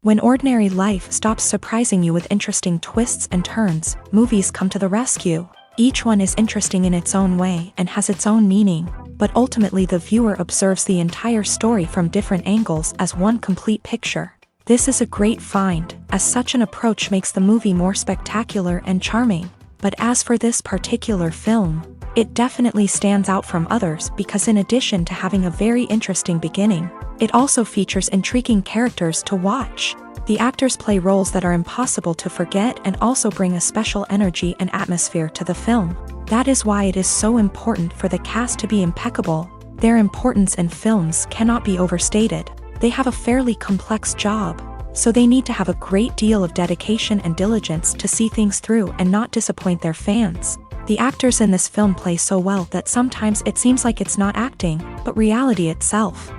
When ordinary life stops surprising you with interesting twists and turns, movies come to the rescue. Each one is interesting in its own way and has its own meaning, but ultimately the viewer observes the entire story from different angles as one complete picture. This is a great find, as such an approach makes the movie more spectacular and charming. But as for this particular film, it definitely stands out from others because in addition to having a very interesting beginning, it also features intriguing characters to watch. The actors play roles that are impossible to forget and also bring a special energy and atmosphere to the film. That is why it is so important for the cast to be impeccable. Their importance in films cannot be overstated. They have a fairly complex job, so they need to have a great deal of dedication and diligence to see things through and not disappoint their fans. The actors in this film play so well that sometimes it seems like it's not acting, but reality itself.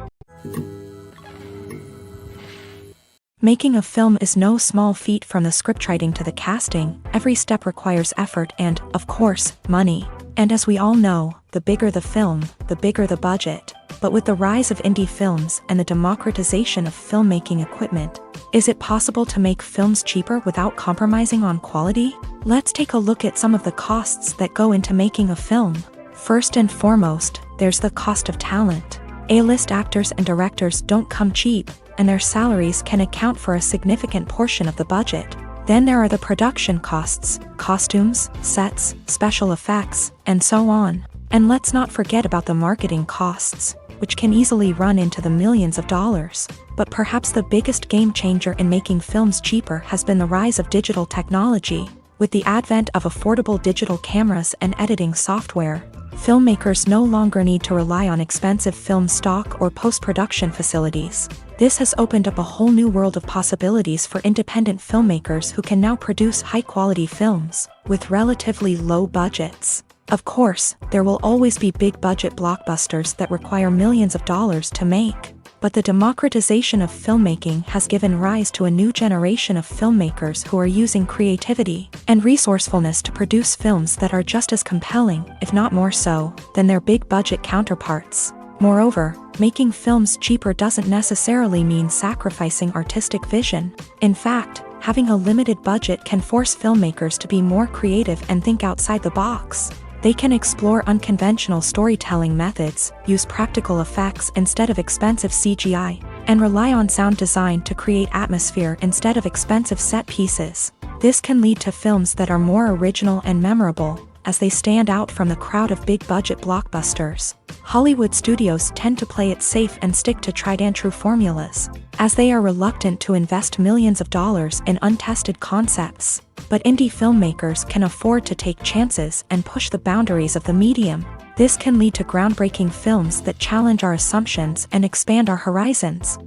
Making a film is no small feat from the scriptwriting to the casting. Every step requires effort and, of course, money. And as we all know, the bigger the film, the bigger the budget. But with the rise of indie films and the democratization of filmmaking equipment, is it possible to make films cheaper without compromising on quality? Let's take a look at some of the costs that go into making a film. First and foremost, there's the cost of talent. A-list actors and directors don't come cheap, and their salaries can account for a significant portion of the budget. Then there are the production costs, costumes, sets, special effects, and so on. And let's not forget about the marketing costs, which can easily run into the millions of dollars. But perhaps the biggest game changer in making films cheaper has been the rise of digital technology. With the advent of affordable digital cameras and editing software, filmmakers no longer need to rely on expensive film stock or post-production facilities. This has opened up a whole new world of possibilities for independent filmmakers who can now produce high-quality films with relatively low budgets. Of course, there will always be big-budget blockbusters that require millions of dollars to make. But the democratization of filmmaking has given rise to a new generation of filmmakers who are using creativity and resourcefulness to produce films that are just as compelling, if not more so, than their big-budget counterparts. Moreover, making films cheaper doesn't necessarily mean sacrificing artistic vision. In fact, having a limited budget can force filmmakers to be more creative and think outside the box. They can explore unconventional storytelling methods, use practical effects instead of expensive CGI, and rely on sound design to create atmosphere instead of expensive set pieces. This can lead to films that are more original and memorable, as they stand out from the crowd of big-budget blockbusters. Hollywood studios tend to play it safe and stick to tried-and-true formulas, as they are reluctant to invest millions of dollars in untested concepts. But indie filmmakers can afford to take chances and push the boundaries of the medium. This can lead to groundbreaking films that challenge our assumptions and expand our horizons.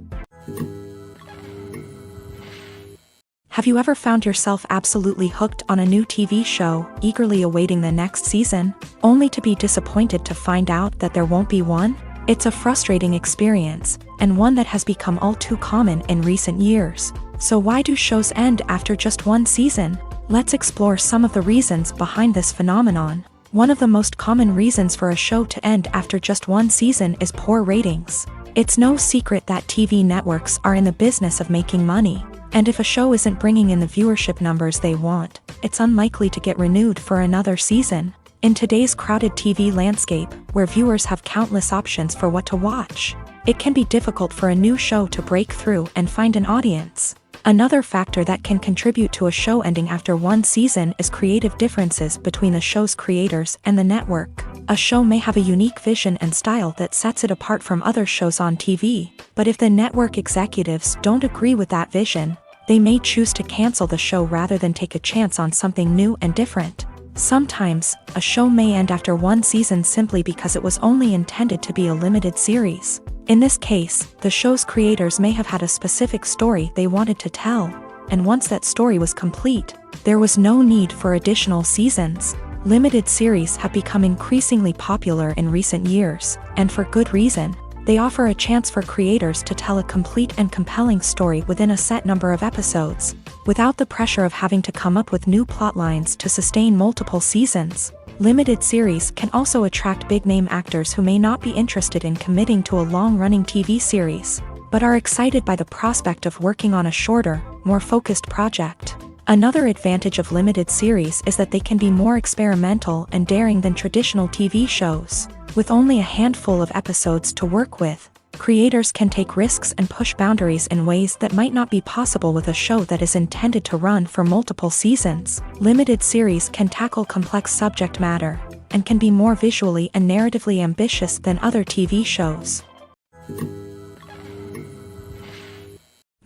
Have you ever found yourself absolutely hooked on a new TV show, eagerly awaiting the next season, only to be disappointed to find out that there won't be one? It's a frustrating experience, and one that has become all too common in recent years. So why do shows end after just one season? Let's explore some of the reasons behind this phenomenon. One of the most common reasons for a show to end after just one season is poor ratings. It's no secret that TV networks are in the business of making money, and if a show isn't bringing in the viewership numbers they want, it's unlikely to get renewed for another season. In today's crowded TV landscape, where viewers have countless options for what to watch, it can be difficult for a new show to break through and find an audience. Another factor that can contribute to a show ending after one season is creative differences between the show's creators and the network. A show may have a unique vision and style that sets it apart from other shows on TV, but if the network executives don't agree with that vision, they may choose to cancel the show rather than take a chance on something new and different. Sometimes, a show may end after one season simply because it was only intended to be a limited series. In this case, the show's creators may have had a specific story they wanted to tell, and once that story was complete, there was no need for additional seasons. Limited series have become increasingly popular in recent years, and for good reason. They offer a chance for creators to tell a complete and compelling story within a set number of episodes, without the pressure of having to come up with new plotlines to sustain multiple seasons. Limited series can also attract big-name actors who may not be interested in committing to a long-running TV series. but are excited by the prospect of working on a shorter, more focused project. Another advantage of limited series is that they can be more experimental and daring than traditional TV shows. With only a handful of episodes to work with, creators can take risks and push boundaries in ways that might not be possible with a show that is intended to run for multiple seasons. Limited series can tackle complex subject matter, and can be more visually and narratively ambitious than other TV shows.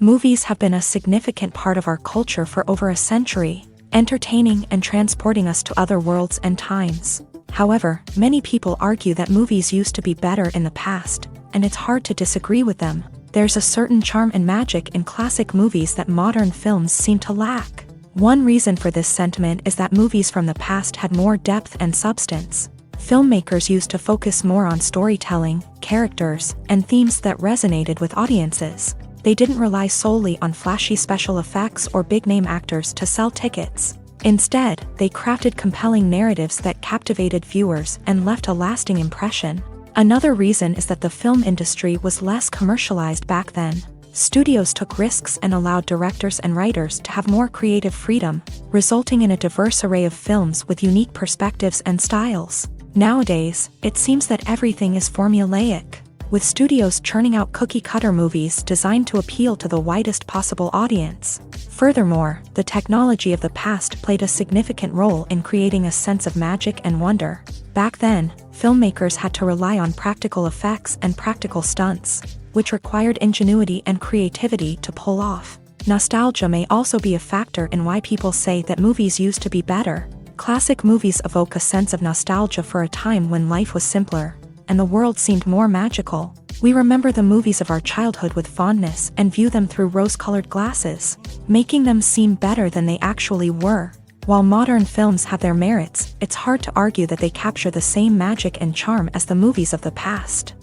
Movies have been a significant part of our culture for over a century, entertaining and transporting us to other worlds and times. However, many people argue that movies used to be better in the past, and it's hard to disagree with them. There's a certain charm and magic in classic movies that modern films seem to lack. One reason for this sentiment is that movies from the past had more depth and substance. Filmmakers used to focus more on storytelling, characters, and themes that resonated with audiences. They didn't rely solely on flashy special effects or big-name actors to sell tickets. Instead, they crafted compelling narratives that captivated viewers and left a lasting impression. Another reason is that the film industry was less commercialized back then. Studios took risks and allowed directors and writers to have more creative freedom, resulting in a diverse array of films with unique perspectives and styles. Nowadays, it seems that everything is formulaic, with studios churning out cookie-cutter movies designed to appeal to the widest possible audience. Furthermore, the technology of the past played a significant role in creating a sense of magic and wonder. Back then, filmmakers had to rely on practical effects and practical stunts, which required ingenuity and creativity to pull off. Nostalgia may also be a factor in why people say that movies used to be better. Classic movies evoke a sense of nostalgia for a time when life was simpler, and the world seemed more magical. We remember the movies of our childhood with fondness and view them through rose-colored glasses, making them seem better than they actually were. While modern films have their merits, it's hard to argue that they capture the same magic and charm as the movies of the past.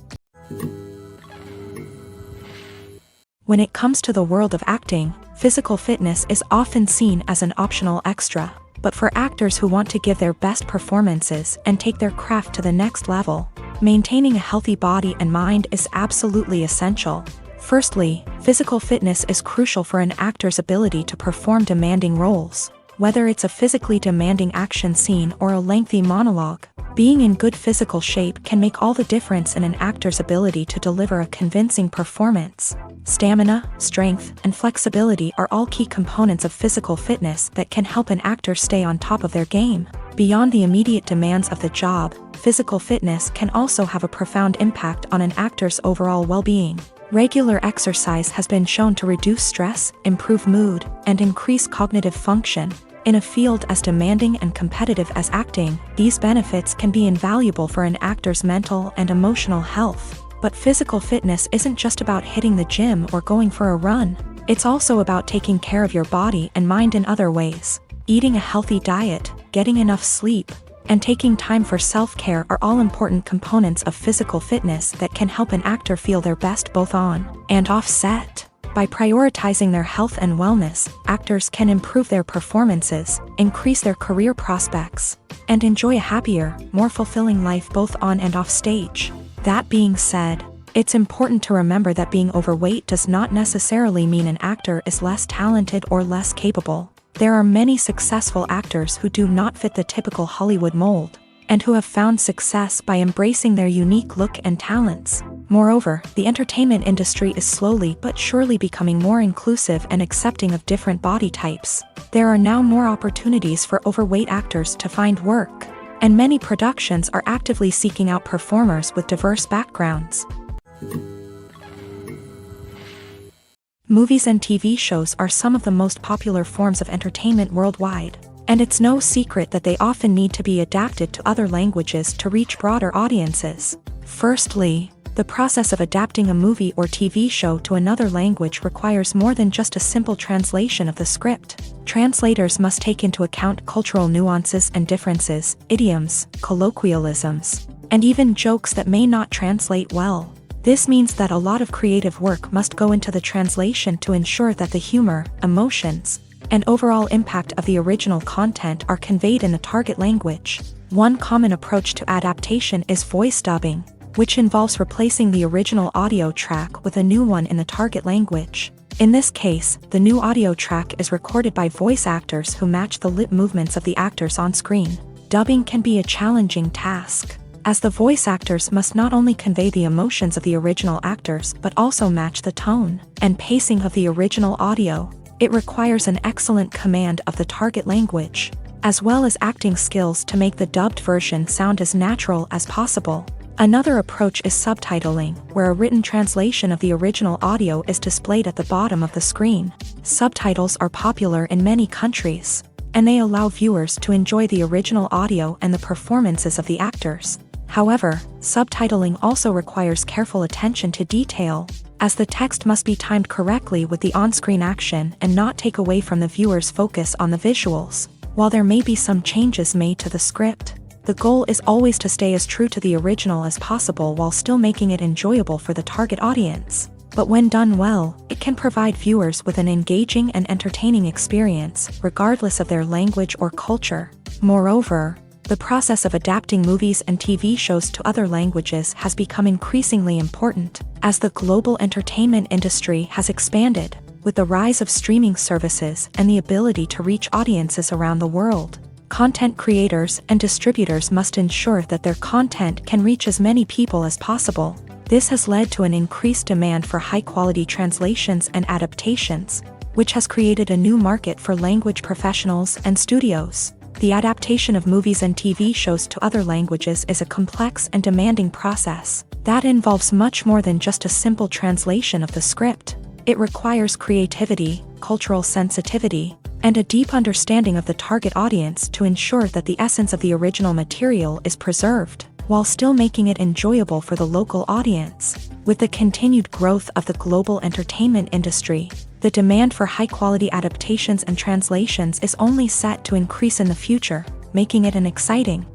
When it comes to the world of acting, physical fitness is often seen as an optional extra. But for actors who want to give their best performances and take their craft to the next level, maintaining a healthy body and mind is absolutely essential. Firstly, physical fitness is crucial for an actor's ability to perform demanding roles. Whether it's a physically demanding action scene or a lengthy monologue, being in good physical shape can make all the difference in an actor's ability to deliver a convincing performance. Stamina, strength, and flexibility are all key components of physical fitness that can help an actor stay on top of their game. Beyond the immediate demands of the job, physical fitness can also have a profound impact on an actor's overall well-being. Regular exercise has been shown to reduce stress, improve mood, and increase cognitive function. In a field as demanding and competitive as acting, these benefits can be invaluable for an actor's mental and emotional health. But physical fitness isn't just about hitting the gym or going for a run. It's also about taking care of your body and mind in other ways. Eating a healthy diet, getting enough sleep, and taking time for self-care are all important components of physical fitness that can help an actor feel their best both on and off set. By prioritizing their health and wellness, actors can improve their performances, increase their career prospects, and enjoy a happier, more fulfilling life both on and off stage. That being said, it's important to remember that being overweight does not necessarily mean an actor is less talented or less capable. There are many successful actors who do not fit the typical Hollywood mold, and who have found success by embracing their unique look and talents. Moreover, the entertainment industry is slowly but surely becoming more inclusive and accepting of different body types. There are now more opportunities for overweight actors to find work, and many productions are actively seeking out performers with diverse backgrounds. Movies and TV shows are some of the most popular forms of entertainment worldwide, and it's no secret that they often need to be adapted to other languages to reach broader audiences. Firstly, the process of adapting a movie or TV show to another language requires more than just a simple translation of the script. Translators must take into account cultural nuances and differences, idioms, colloquialisms, and even jokes that may not translate well. This means that a lot of creative work must go into the translation to ensure that the humor, emotions, and overall impact of the original content are conveyed in the target language. One common approach to adaptation is voice dubbing. which involves replacing the original audio track with a new one in the target language. In this case, the new audio track is recorded by voice actors who match the lip movements of the actors on screen. Dubbing can be a challenging task, as the voice actors must not only convey the emotions of the original actors but also match the tone and pacing of the original audio. It requires an excellent command of the target language, as well as acting skills to make the dubbed version sound as natural as possible. Another approach is subtitling, where a written translation of the original audio is displayed at the bottom of the screen. Subtitles are popular in many countries, and they allow viewers to enjoy the original audio and the performances of the actors. However, subtitling also requires careful attention to detail, as the text must be timed correctly with the on-screen action and not take away from the viewer's focus on the visuals. While there may be some changes made to the script, the goal is always to stay as true to the original as possible while still making it enjoyable for the target audience. But when done well, it can provide viewers with an engaging and entertaining experience, regardless of their language or culture. Moreover, the process of adapting movies and TV shows to other languages has become increasingly important, as the global entertainment industry has expanded, with the rise of streaming services and the ability to reach audiences around the world. Content creators and distributors must ensure that their content can reach as many people as possible. This has led to an increased demand for high-quality translations and adaptations, which has created a new market for language professionals and studios. The adaptation of movies and TV shows to other languages is a complex and demanding process that involves much more than just a simple translation of the script. It requires creativity, cultural sensitivity, and a deep understanding of the target audience to ensure that the essence of the original material is preserved, while still making it enjoyable for the local audience. With the continued growth of the global entertainment industry, the demand for high-quality adaptations and translations is only set to increase in the future, making it an exciting.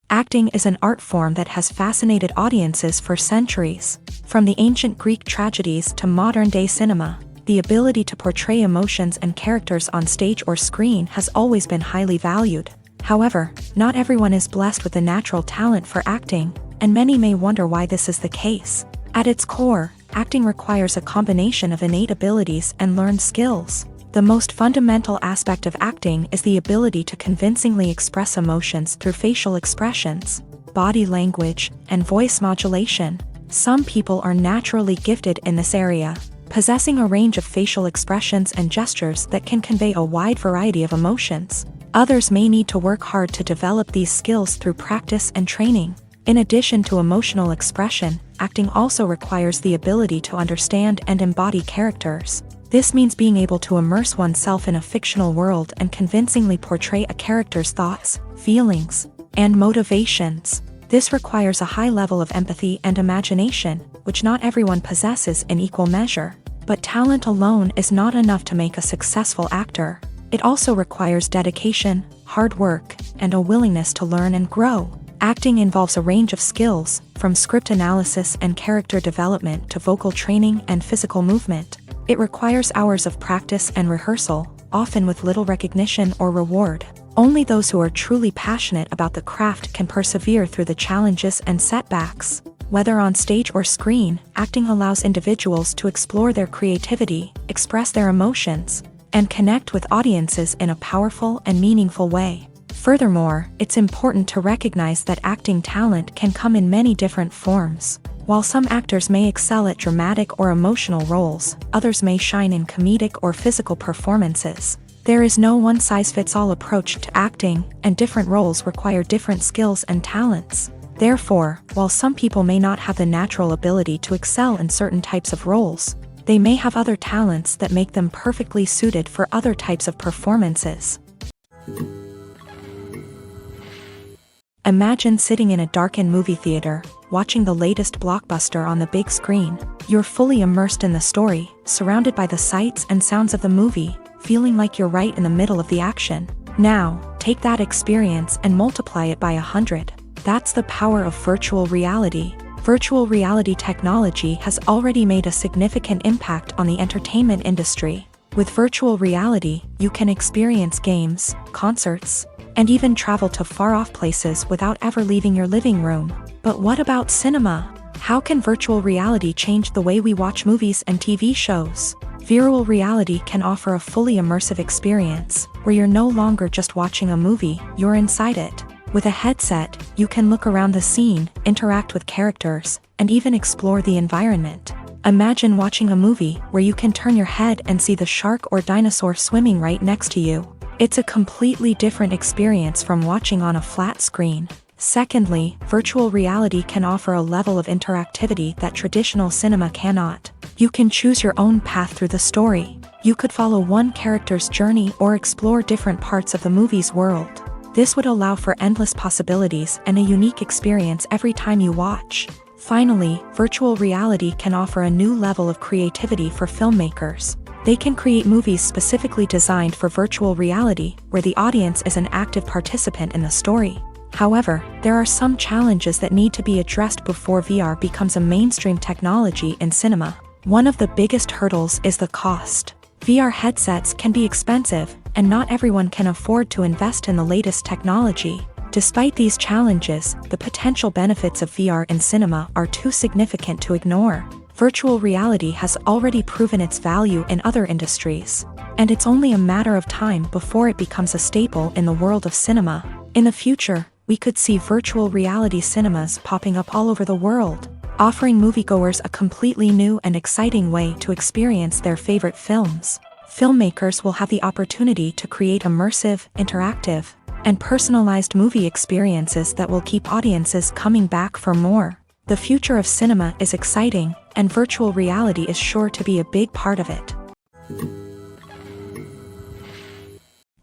Acting is an art form that has fascinated audiences for centuries. From the ancient Greek tragedies to modern-day cinema, the ability to portray emotions and characters on stage or screen has always been highly valued. However, not everyone is blessed with a natural talent for acting, and many may wonder why this is the case. At its core, acting requires a combination of innate abilities and learned skills. The most fundamental aspect of acting is the ability to convincingly express emotions through facial expressions, body language, and voice modulation. Some people are naturally gifted in this area, possessing a range of facial expressions and gestures that can convey a wide variety of emotions. Others may need to work hard to develop these skills through practice and training. In addition to emotional expression, acting also requires the ability to understand and embody characters. This means being able to immerse oneself in a fictional world and convincingly portray a character's thoughts, feelings, and motivations. This requires a high level of empathy and imagination, which not everyone possesses in equal measure. But talent alone is not enough to make a successful actor. It also requires dedication, hard work, and a willingness to learn and grow. Acting involves a range of skills, from script analysis and character development to vocal training and physical movement. It requires hours of practice and rehearsal, often with little recognition or reward. Only those who are truly passionate about the craft can persevere through the challenges and setbacks. Whether on stage or screen, acting allows individuals to explore their creativity, express their emotions, and connect with audiences in a powerful and meaningful way. Furthermore, it's important to recognize that acting talent can come in many different forms. While some actors may excel at dramatic or emotional roles, others may shine in comedic or physical performances. There is no one-size-fits-all approach to acting, and different roles require different skills and talents. Therefore, while some people may not have the natural ability to excel in certain types of roles, they may have other talents that make them perfectly suited for other types of performances. Imagine sitting in a darkened movie theater, watching the latest blockbuster on the big screen. You're fully immersed in the story, surrounded by the sights and sounds of the movie, feeling like you're right in the middle of the action. Now, take that experience and multiply it by 100. That's the power of virtual reality. Virtual reality technology has already made a significant impact on the entertainment industry. With virtual reality, you can experience games, concerts, and even travel to far-off places without ever leaving your living room. But what about cinema? How can virtual reality change the way we watch movies and TV shows? Virtual reality can offer a fully immersive experience, where you're no longer just watching a movie, you're inside it. With a headset, you can look around the scene, interact with characters, and even explore the environment. Imagine watching a movie where you can turn your head and see the shark or dinosaur swimming right next to you. It's a completely different experience from watching on a flat screen. Secondly, virtual reality can offer a level of interactivity that traditional cinema cannot. You can choose your own path through the story. You could follow one character's journey or explore different parts of the movie's world. This would allow for endless possibilities and a unique experience every time you watch. Finally, virtual reality can offer a new level of creativity for filmmakers. They can create movies specifically designed for virtual reality, where the audience is an active participant in the story. However, there are some challenges that need to be addressed before VR becomes a mainstream technology in cinema. One of the biggest hurdles is the cost. VR headsets can be expensive, and not everyone can afford to invest in the latest technology. Despite these challenges, the potential benefits of VR in cinema are too significant to ignore. Virtual reality has already proven its value in other industries, and it's only a matter of time before it becomes a staple in the world of cinema. In the future, we could see virtual reality cinemas popping up all over the world, offering moviegoers a completely new and exciting way to experience their favorite films. Filmmakers will have the opportunity to create immersive, interactive, and personalized movie experiences that will keep audiences coming back for more. The future of cinema is exciting, and virtual reality is sure to be a big part of it.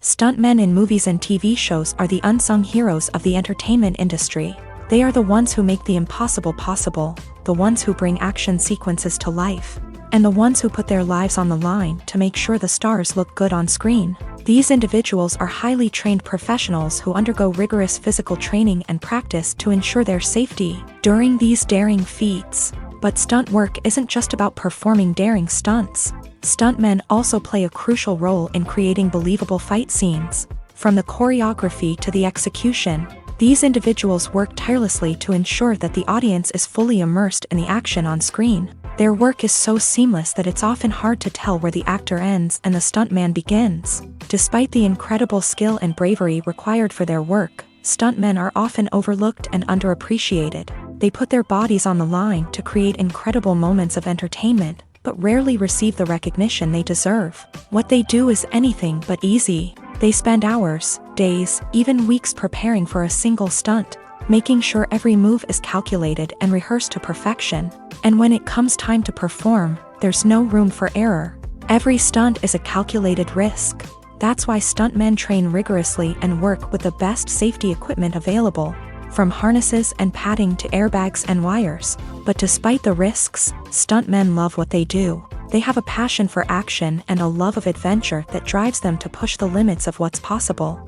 Stuntmen in movies and TV shows are the unsung heroes of the entertainment industry. They are the ones who make the impossible possible, the ones who bring action sequences to life, and the ones who put their lives on the line to make sure the stars look good on screen. These individuals are highly trained professionals who undergo rigorous physical training and practice to ensure their safety during these daring feats. But stunt work isn't just about performing daring stunts. Stuntmen also play a crucial role in creating believable fight scenes. From the choreography to the execution, these individuals work tirelessly to ensure that the audience is fully immersed in the action on screen. Their work is so seamless that it's often hard to tell where the actor ends and the stuntman begins. Despite the incredible skill and bravery required for their work, stuntmen are often overlooked and underappreciated. They put their bodies on the line to create incredible moments of entertainment, but rarely receive the recognition they deserve. What they do is anything but easy. They spend hours, days, even weeks preparing for a single stunt, making sure every move is calculated and rehearsed to perfection. And when it comes time to perform, there's no room for error. Every stunt is a calculated risk. That's why stuntmen train rigorously and work with the best safety equipment available, from harnesses and padding to airbags and wires. But despite the risks, stuntmen love what they do. They have a passion for action and a love of adventure that drives them to push the limits of what's possible.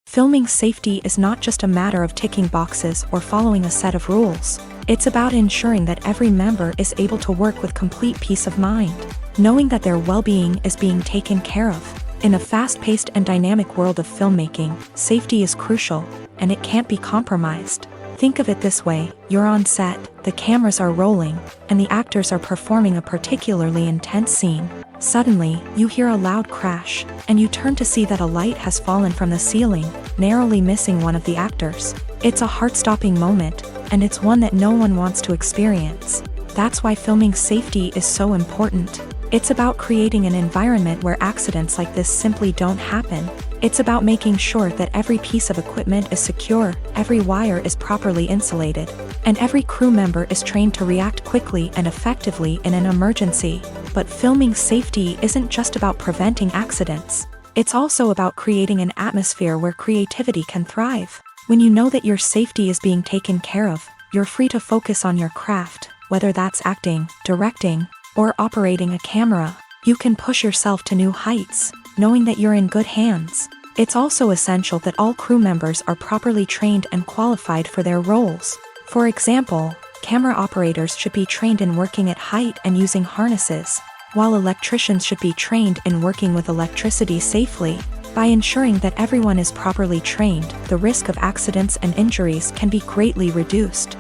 Filming safety is not just a matter of ticking boxes or following a set of rules. It's about ensuring that every member is able to work with complete peace of mind, knowing that their well-being is being taken care of. In a fast-paced and dynamic world of filmmaking, safety is crucial, and it can't be compromised. Think of it this way: you're on set, the cameras are rolling, and the actors are performing a particularly intense scene. Suddenly, you hear a loud crash, and you turn to see that a light has fallen from the ceiling, narrowly missing one of the actors. It's a heart-stopping moment, and it's one that no one wants to experience. That's why filming safety is so important. It's about creating an environment where accidents like this simply don't happen. It's about making sure that every piece of equipment is secure, every wire is properly insulated, and every crew member is trained to react quickly and effectively in an emergency. But filming safety isn't just about preventing accidents. It's also about creating an atmosphere where creativity can thrive. When you know that your safety is being taken care of, you're free to focus on your craft, whether that's acting, directing, or operating a camera. You can push yourself to new heights, knowing that you're in good hands. It's also essential that all crew members are properly trained and qualified for their roles. For example, Camera operators should be trained in working at height and using harnesses, while electricians should be trained in working with electricity safely. By ensuring that everyone is properly trained, the risk of accidents and injuries can be greatly reduced.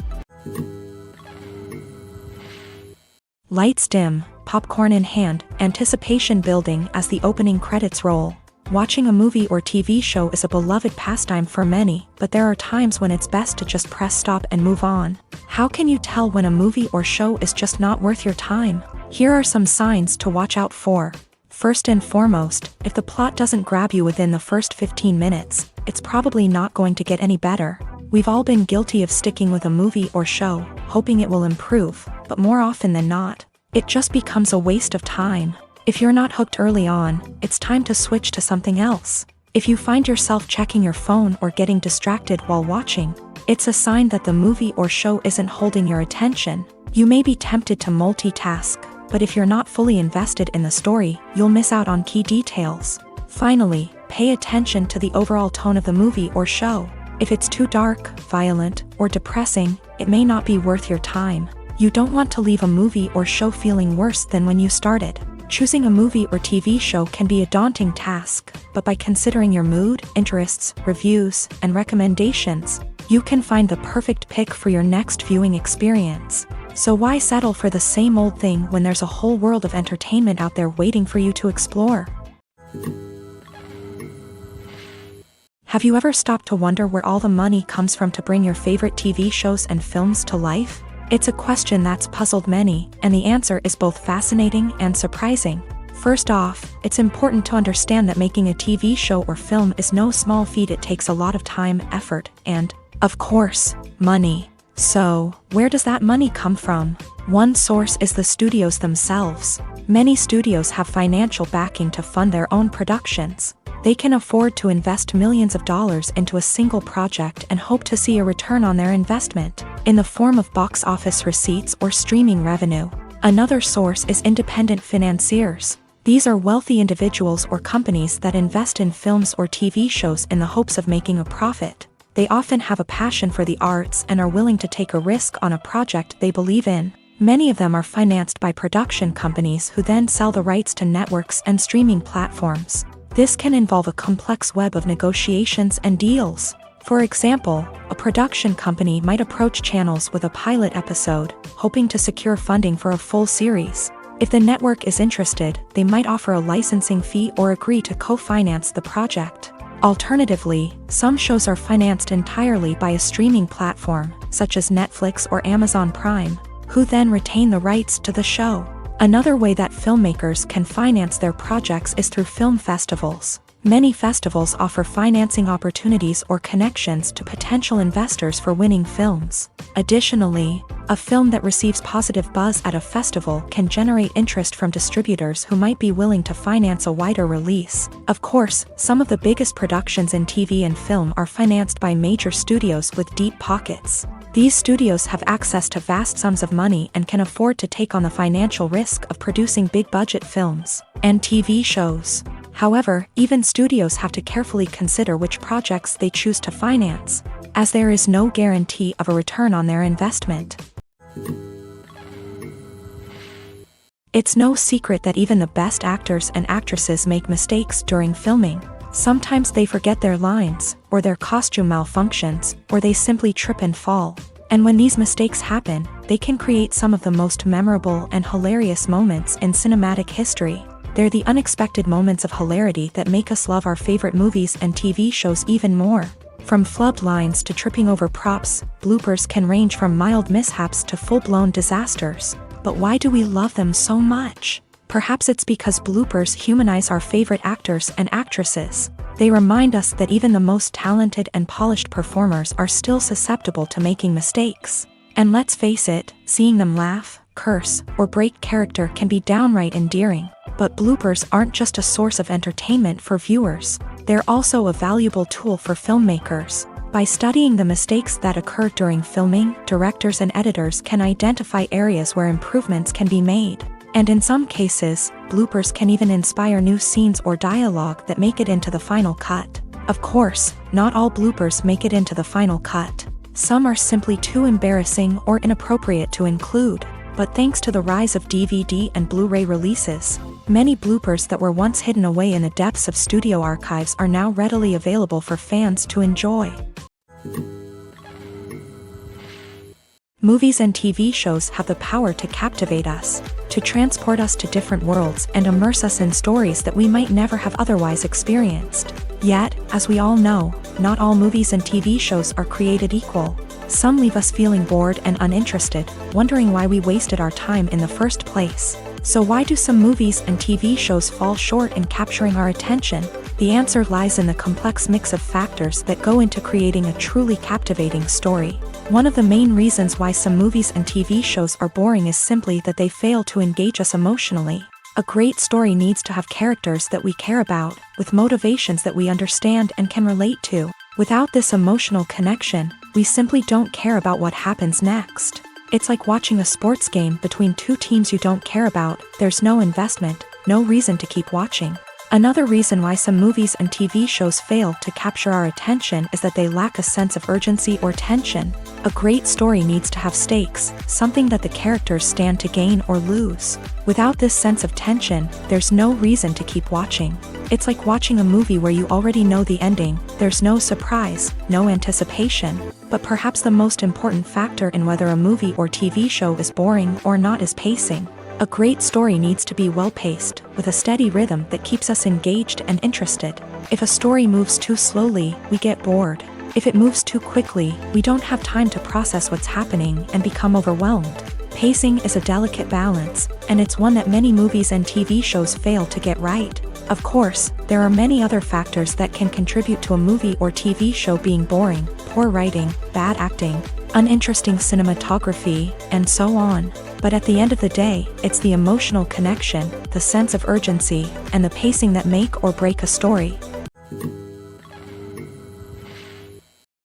Lights dim, popcorn in hand, anticipation building as the opening credits roll. Watching a movie or TV show is a beloved pastime for many, but there are times when it's best to just press stop and move on. How can you tell when a movie or show is just not worth your time? Here are some signs to watch out for. First and foremost, if the plot doesn't grab you within the first 15 minutes, it's probably not going to get any better. We've all been guilty of sticking with a movie or show, hoping it will improve, but more often than not, it just becomes a waste of time. If you're not hooked early on, it's time to switch to something else. If you find yourself checking your phone or getting distracted while watching, it's a sign that the movie or show isn't holding your attention. You may be tempted to multitask, but if you're not fully invested in the story, you'll miss out on key details. Finally, pay attention to the overall tone of the movie or show. If it's too dark, violent, or depressing, it may not be worth your time. You don't want to leave a movie or show feeling worse than when you started. Choosing a movie or TV show can be a daunting task, but by considering your mood, interests, reviews, and recommendations, you can find the perfect pick for your next viewing experience. So why settle for the same old thing when there's a whole world of entertainment out there waiting for you to explore? Have you ever stopped to wonder where all the money comes from to bring your favorite TV shows and films to life? It's a question that's puzzled many, and the answer is both fascinating and surprising. First off, it's important to understand that making a TV show or film is no small feat. It takes a lot of time, effort, and, of course, money. So, where does that money come from? One source is the studios themselves. Many studios have financial backing to fund their own productions. They can afford to invest millions of dollars into a single project and hope to see a return on their investment, in the form of box office receipts or streaming revenue. Another source is independent financiers. These are wealthy individuals or companies that invest in films or TV shows in the hopes of making a profit. They often have a passion for the arts and are willing to take a risk on a project they believe in. Many of them are financed by production companies who then sell the rights to networks and streaming platforms. This can involve a complex web of negotiations and deals. For example, a production company might approach channels with a pilot episode, hoping to secure funding for a full series. If the network is interested, they might offer a licensing fee or agree to co-finance the project. Alternatively, some shows are financed entirely by a streaming platform, such as Netflix or Amazon Prime, who then retain the rights to the show. Another way that filmmakers can finance their projects is through film festivals. Many festivals offer financing opportunities or connections to potential investors for winning films. Additionally, a film that receives positive buzz at a festival can generate interest from distributors who might be willing to finance a wider release. Of course, some of the biggest productions in TV and film are financed by major studios with deep pockets. These studios have access to vast sums of money and can afford to take on the financial risk of producing big-budget films and TV shows. However, even studios have to carefully consider which projects they choose to finance, as there is no guarantee of a return on their investment. It's no secret that even the best actors and actresses make mistakes during filming. Sometimes they forget their lines, or their costume malfunctions, or they simply trip and fall. And when these mistakes happen, they can create some of the most memorable and hilarious moments in cinematic history. They're the unexpected moments of hilarity that make us love our favorite movies and TV shows even more. From flubbed lines to tripping over props, bloopers can range from mild mishaps to full-blown disasters. But why do we love them so much? Perhaps it's because bloopers humanize our favorite actors and actresses. They remind us that even the most talented and polished performers are still susceptible to making mistakes. And let's face it, seeing them laugh, curse, or break character can be downright endearing. But bloopers aren't just a source of entertainment for viewers. They're also a valuable tool for filmmakers. By studying the mistakes that occur during filming, directors and editors can identify areas where improvements can be made. And in some cases, bloopers can even inspire new scenes or dialogue that make it into the final cut. Of course, not all bloopers make it into the final cut. Some are simply too embarrassing or inappropriate to include. But thanks to the rise of DVD and Blu-ray releases, many bloopers that were once hidden away in the depths of studio archives are now readily available for fans to enjoy. Movies and TV shows have the power to captivate us, to transport us to different worlds and immerse us in stories that we might never have otherwise experienced. Yet, as we all know, not all movies and TV shows are created equal. Some leave us feeling bored and uninterested, wondering why we wasted our time in the first place. So why do some movies and TV shows fall short in capturing our attention? The answer lies in the complex mix of factors that go into creating a truly captivating story. One of the main reasons why some movies and TV shows are boring is simply that they fail to engage us emotionally. A great story needs to have characters that we care about, with motivations that we understand and can relate to. Without this emotional connection, we simply don't care about what happens next. It's like watching a sports game between two teams you don't care about. There's no investment, no reason to keep watching. Another reason why some movies and TV shows fail to capture our attention is that they lack a sense of urgency or tension. A great story needs to have stakes, something that the characters stand to gain or lose. Without this sense of tension, there's no reason to keep watching. It's like watching a movie where you already know the ending. There's no surprise, no anticipation. But perhaps the most important factor in whether a movie or TV show is boring or not is pacing. A great story needs to be well-paced, with a steady rhythm that keeps us engaged and interested. If a story moves too slowly, we get bored. If it moves too quickly, we don't have time to process what's happening and become overwhelmed. Pacing is a delicate balance, and it's one that many movies and TV shows fail to get right. Of course, there are many other factors that can contribute to a movie or TV show being boring: poor writing, bad acting, uninteresting cinematography, and so on. But at the end of the day, it's the emotional connection, the sense of urgency, and the pacing that make or break a story.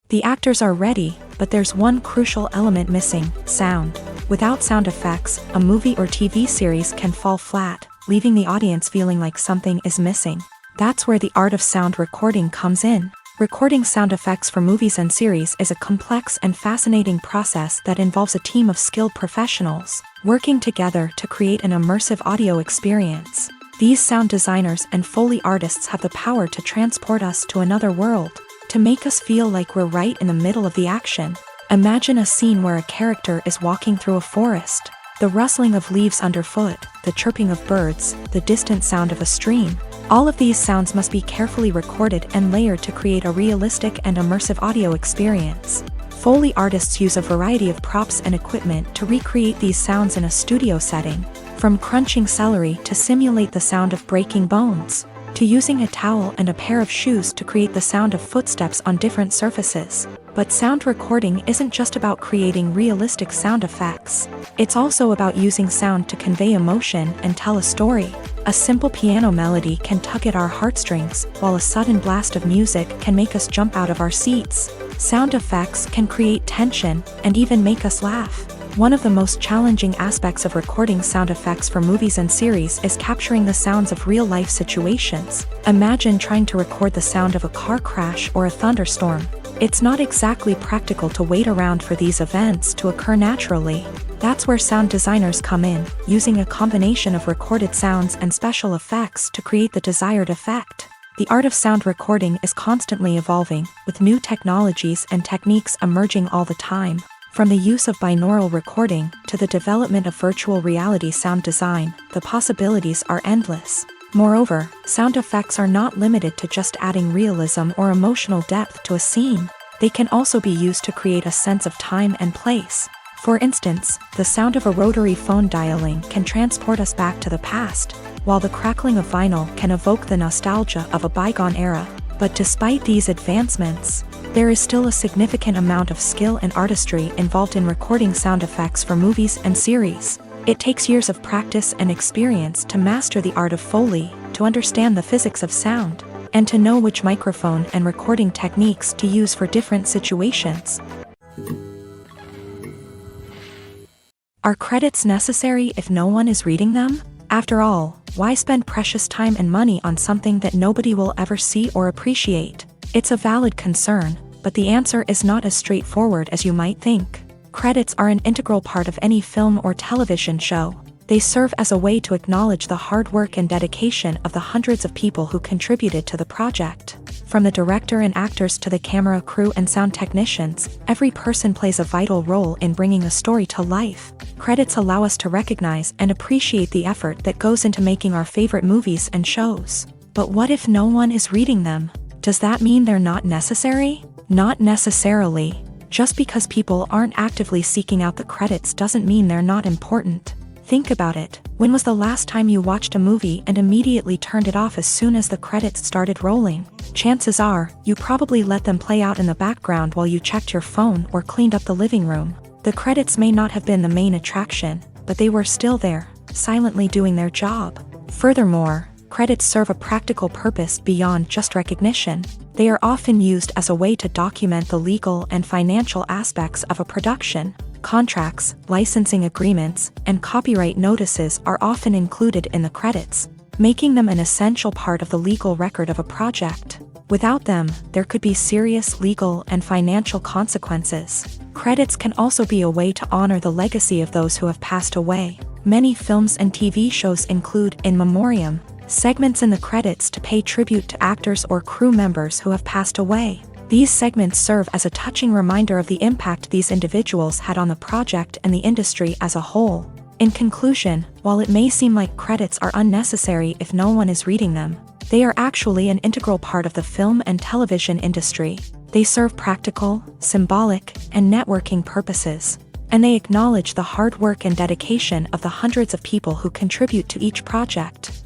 The actors are ready, but there's one crucial element missing: sound. Without sound effects, a movie or TV series can fall flat, leaving the audience feeling like something is missing. That's where the art of sound recording comes in. Recording sound effects for movies and series is a complex and fascinating process that involves a team of skilled professionals working together to create an immersive audio experience. These sound designers and Foley artists have the power to transport us to another world, to make us feel like we're right in the middle of the action. Imagine a scene where a character is walking through a forest. The rustling of leaves underfoot, the chirping of birds, the distant sound of a stream. All of these sounds must be carefully recorded and layered to create a realistic and immersive audio experience. Foley artists use a variety of props and equipment to recreate these sounds in a studio setting, from crunching celery to simulate the sound of breaking bones, to using a towel and a pair of shoes to create the sound of footsteps on different surfaces. But sound recording isn't just about creating realistic sound effects. It's also about using sound to convey emotion and tell a story. A simple piano melody can tug at our heartstrings, while a sudden blast of music can make us jump out of our seats. Sound effects can create tension and even make us laugh. One of the most challenging aspects of recording sound effects for movies and series is capturing the sounds of real-life situations. Imagine trying to record the sound of a car crash or a thunderstorm. It's not exactly practical to wait around for these events to occur naturally. That's where sound designers come in, using a combination of recorded sounds and special effects to create the desired effect. The art of sound recording is constantly evolving, with new technologies and techniques emerging all the time. From the use of binaural recording to the development of virtual reality sound design, the possibilities are endless. Moreover, sound effects are not limited to just adding realism or emotional depth to a scene. They can also be used to create a sense of time and place. For instance, the sound of a rotary phone dialing can transport us back to the past, while the crackling of vinyl can evoke the nostalgia of a bygone era. But despite these advancements, there is still a significant amount of skill and artistry involved in recording sound effects for movies and series. It takes years of practice and experience to master the art of Foley, to understand the physics of sound, and to know which microphone and recording techniques to use for different situations. Are credits necessary if no one is reading them? After all, why spend precious time and money on something that nobody will ever see or appreciate? It's a valid concern, But the answer is not as straightforward as you might think. Credits are an integral part of any film or television show. They serve as a way to acknowledge the hard work and dedication of the hundreds of people who contributed to the project. From the director and actors to the camera crew and sound technicians, every person plays a vital role in bringing a story to life. Credits allow us to recognize and appreciate the effort that goes into making our favorite movies and shows. But what if no one is reading them? Does that mean they're not necessary? Not necessarily. Just because people aren't actively seeking out the credits doesn't mean they're not important. Think about it. When was the last time you watched a movie and immediately turned it off as soon as the credits started rolling? Chances are, you probably let them play out in the background while you checked your phone or cleaned up the living room. The credits may not have been the main attraction, but they were still there, silently doing their job. Furthermore, credits serve a practical purpose beyond just recognition. They are often used as a way to document the legal and financial aspects of a production. Contracts, licensing agreements, and copyright notices are often included in the credits, making them an essential part of the legal record of a project. Without them, there could be serious legal and financial consequences. Credits can also be a way to honor the legacy of those who have passed away. Many films and TV shows include in memoriam segments in the credits to pay tribute to actors or crew members who have passed away. These segments serve as a touching reminder of the impact these individuals had on the project and the industry as a whole. In conclusion, while it may seem like credits are unnecessary if no one is reading them, they are actually an integral part of the film and television industry. They serve practical, symbolic, and networking purposes, and they acknowledge the hard work and dedication of the hundreds of people who contribute to each project.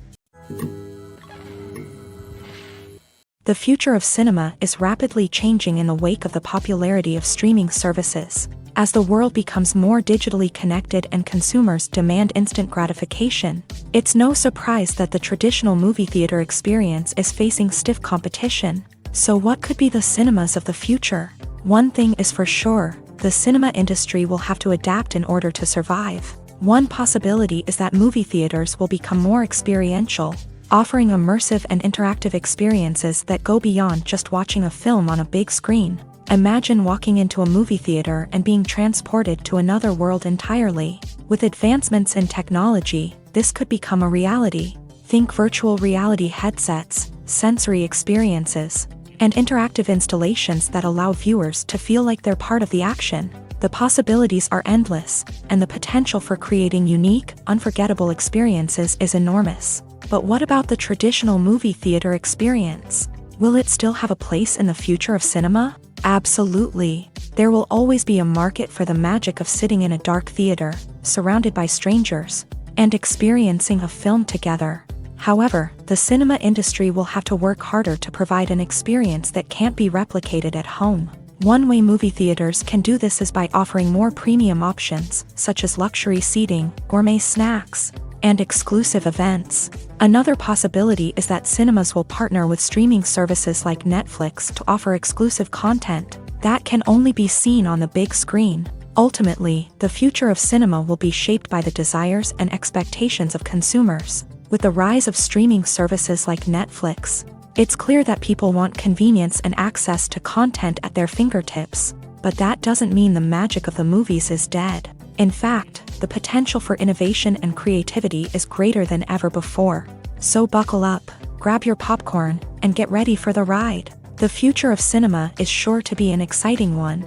The future of cinema is rapidly changing in the wake of the popularity of streaming services. As the world becomes more digitally connected and consumers demand instant gratification, it's no surprise that the traditional movie theater experience is facing stiff competition. So what could be the cinemas of the future? One thing is for sure, the cinema industry will have to adapt in order to survive. One possibility is that movie theaters will become more experiential, offering immersive and interactive experiences that go beyond just watching a film on a big screen. Imagine walking into a movie theater and being transported to another world entirely. With advancements in technology, this could become a reality. Think virtual reality headsets, sensory experiences, and interactive installations that allow viewers to feel like they're part of the action. The possibilities are endless, and the potential for creating unique, unforgettable experiences is enormous. But what about the traditional movie theater experience? Will it still have a place in the future of cinema? Absolutely. There will always be a market for the magic of sitting in a dark theater, surrounded by strangers, and experiencing a film together. However, the cinema industry will have to work harder to provide an experience that can't be replicated at home. One way movie theaters can do this is by offering more premium options, such as luxury seating, gourmet snacks, and exclusive events. Another possibility is that cinemas will partner with streaming services like Netflix to offer exclusive content that can only be seen on the big screen. Ultimately, the future of cinema will be shaped by the desires and expectations of consumers. With the rise of streaming services like Netflix, it's clear that people want convenience and access to content at their fingertips. But that doesn't mean the magic of the movies is dead. In fact, the potential for innovation and creativity is greater than ever before. So buckle up, grab your popcorn, and get ready for the ride. The future of cinema is sure to be an exciting one.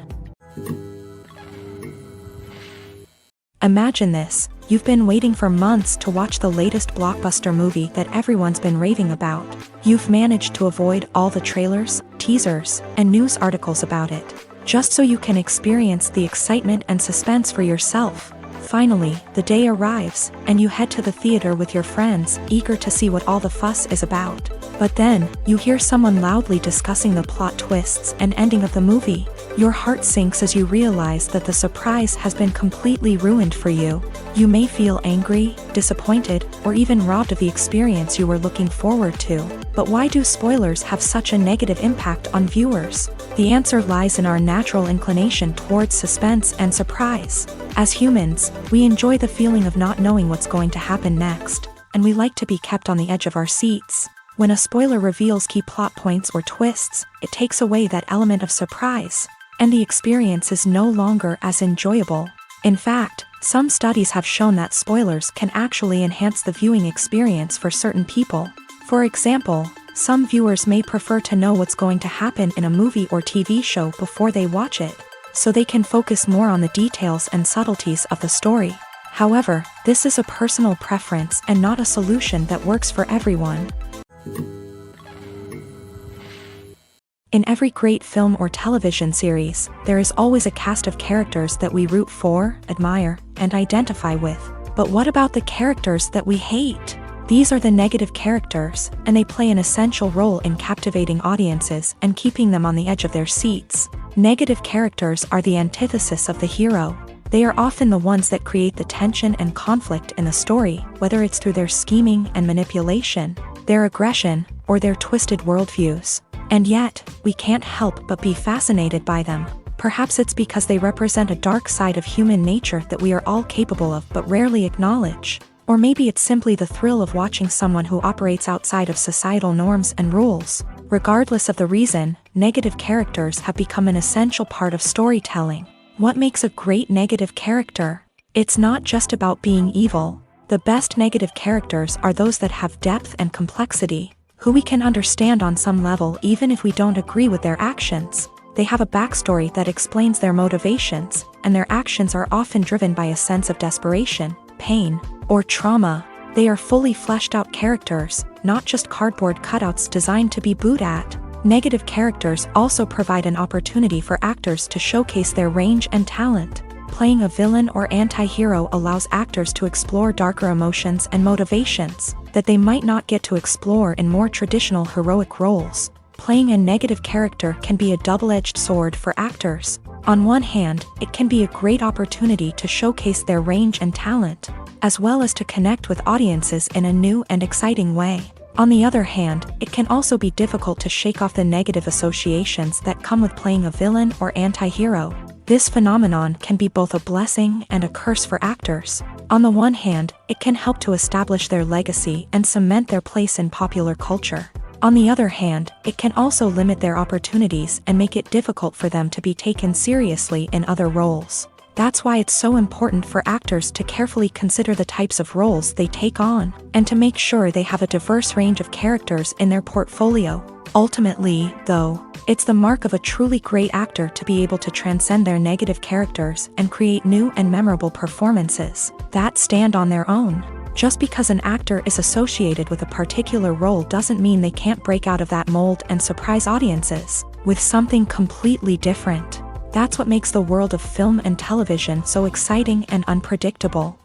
Imagine this. You've been waiting for months to watch the latest blockbuster movie that everyone's been raving about. You've managed to avoid all the trailers, teasers, and news articles about it, just so you can experience the excitement and suspense for yourself. Finally, the day arrives, and you head to the theater with your friends, eager to see what all the fuss is about. But then, you hear someone loudly discussing the plot twists and ending of the movie. Your heart sinks as you realize that the surprise has been completely ruined for you. You may feel angry, disappointed, or even robbed of the experience you were looking forward to. But why do spoilers have such a negative impact on viewers? The answer lies in our natural inclination towards suspense and surprise. As humans, we enjoy the feeling of not knowing what's going to happen next, and we like to be kept on the edge of our seats. When a spoiler reveals key plot points or twists, it takes away that element of surprise, and the experience is no longer as enjoyable. In fact, some studies have shown that spoilers can actually enhance the viewing experience for certain people. For example, some viewers may prefer to know what's going to happen in a movie or TV show before they watch it, so they can focus more on the details and subtleties of the story. However, this is a personal preference and not a solution that works for everyone. In every great film or television series, there is always a cast of characters that we root for, admire, and identify with. But what about the characters that we hate? These are the negative characters, and they play an essential role in captivating audiences and keeping them on the edge of their seats. Negative characters are the antithesis of the hero. They are often the ones that create the tension and conflict in the story, whether it's through their scheming and manipulation, their aggression, or their twisted worldviews. And yet, we can't help but be fascinated by them. Perhaps it's because they represent a dark side of human nature that we are all capable of but rarely acknowledge. Or maybe it's simply the thrill of watching someone who operates outside of societal norms and rules. Regardless of the reason, negative characters have become an essential part of storytelling. What makes a great negative character? It's not just about being evil. The best negative characters are those that have depth and complexity, who we can understand on some level even if we don't agree with their actions. They have a backstory that explains their motivations, and their actions are often driven by a sense of desperation, pain, or trauma. They are fully fleshed out characters, not just cardboard cutouts designed to be booed at. Negative characters also provide an opportunity for actors to showcase their range and talent. Playing a villain or anti-hero allows actors to explore darker emotions and motivations that they might not get to explore in more traditional heroic roles. Playing a negative character can be a double-edged sword for actors. On one hand, it can be a great opportunity to showcase their range and talent, as well as to connect with audiences in a new and exciting way. On the other hand, it can also be difficult to shake off the negative associations that come with playing a villain or anti-hero. This phenomenon can be both a blessing and a curse for actors. On the one hand, it can help to establish their legacy and cement their place in popular culture. On the other hand, it can also limit their opportunities and make it difficult for them to be taken seriously in other roles. That's why it's so important for actors to carefully consider the types of roles they take on, and to make sure they have a diverse range of characters in their portfolio. Ultimately, though, it's the mark of a truly great actor to be able to transcend their negative characters and create new and memorable performances that stand on their own. Just because an actor is associated with a particular role doesn't mean they can't break out of that mold and surprise audiences with something completely different. That's what makes the world of film and television so exciting and unpredictable.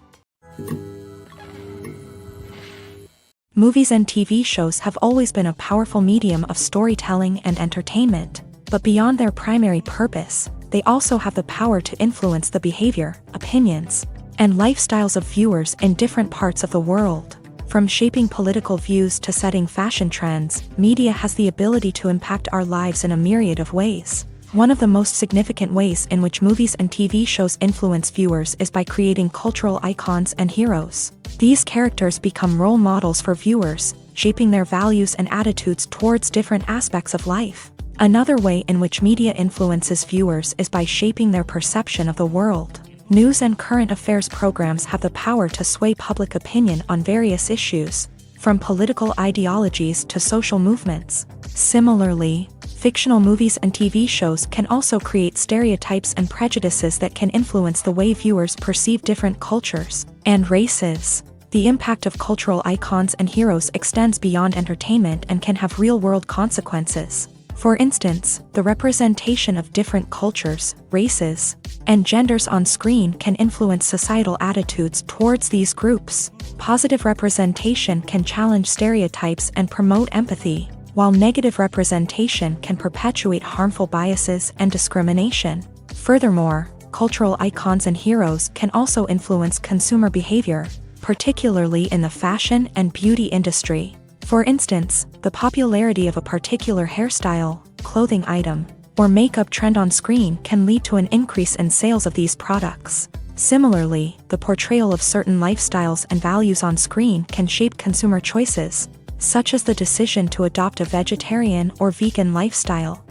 Movies and TV shows have always been a powerful medium of storytelling and entertainment, but beyond their primary purpose, they also have the power to influence the behavior, opinions, and lifestyles of viewers in different parts of the world. From shaping political views to setting fashion trends, media has the ability to impact our lives in a myriad of ways. One of the most significant ways in which movies and TV shows influence viewers is by creating cultural icons and heroes. These characters become role models for viewers, shaping their values and attitudes towards different aspects of life. Another way in which media influences viewers is by shaping their perception of the world. News and current affairs programs have the power to sway public opinion on various issues, from political ideologies to social movements. Similarly, fictional movies and TV shows can also create stereotypes and prejudices that can influence the way viewers perceive different cultures and races. The impact of cultural icons and heroes extends beyond entertainment and can have real-world consequences. For instance, the representation of different cultures, races, and genders on screen can influence societal attitudes towards these groups. Positive representation can challenge stereotypes and promote empathy, while negative representation can perpetuate harmful biases and discrimination. Furthermore, cultural icons and heroes can also influence consumer behavior, particularly in the fashion and beauty industry. For instance, the popularity of a particular hairstyle, clothing item, or makeup trend on screen can lead to an increase in sales of these products. Similarly, the portrayal of certain lifestyles and values on screen can shape consumer choices, such as the decision to adopt a vegetarian or vegan lifestyle.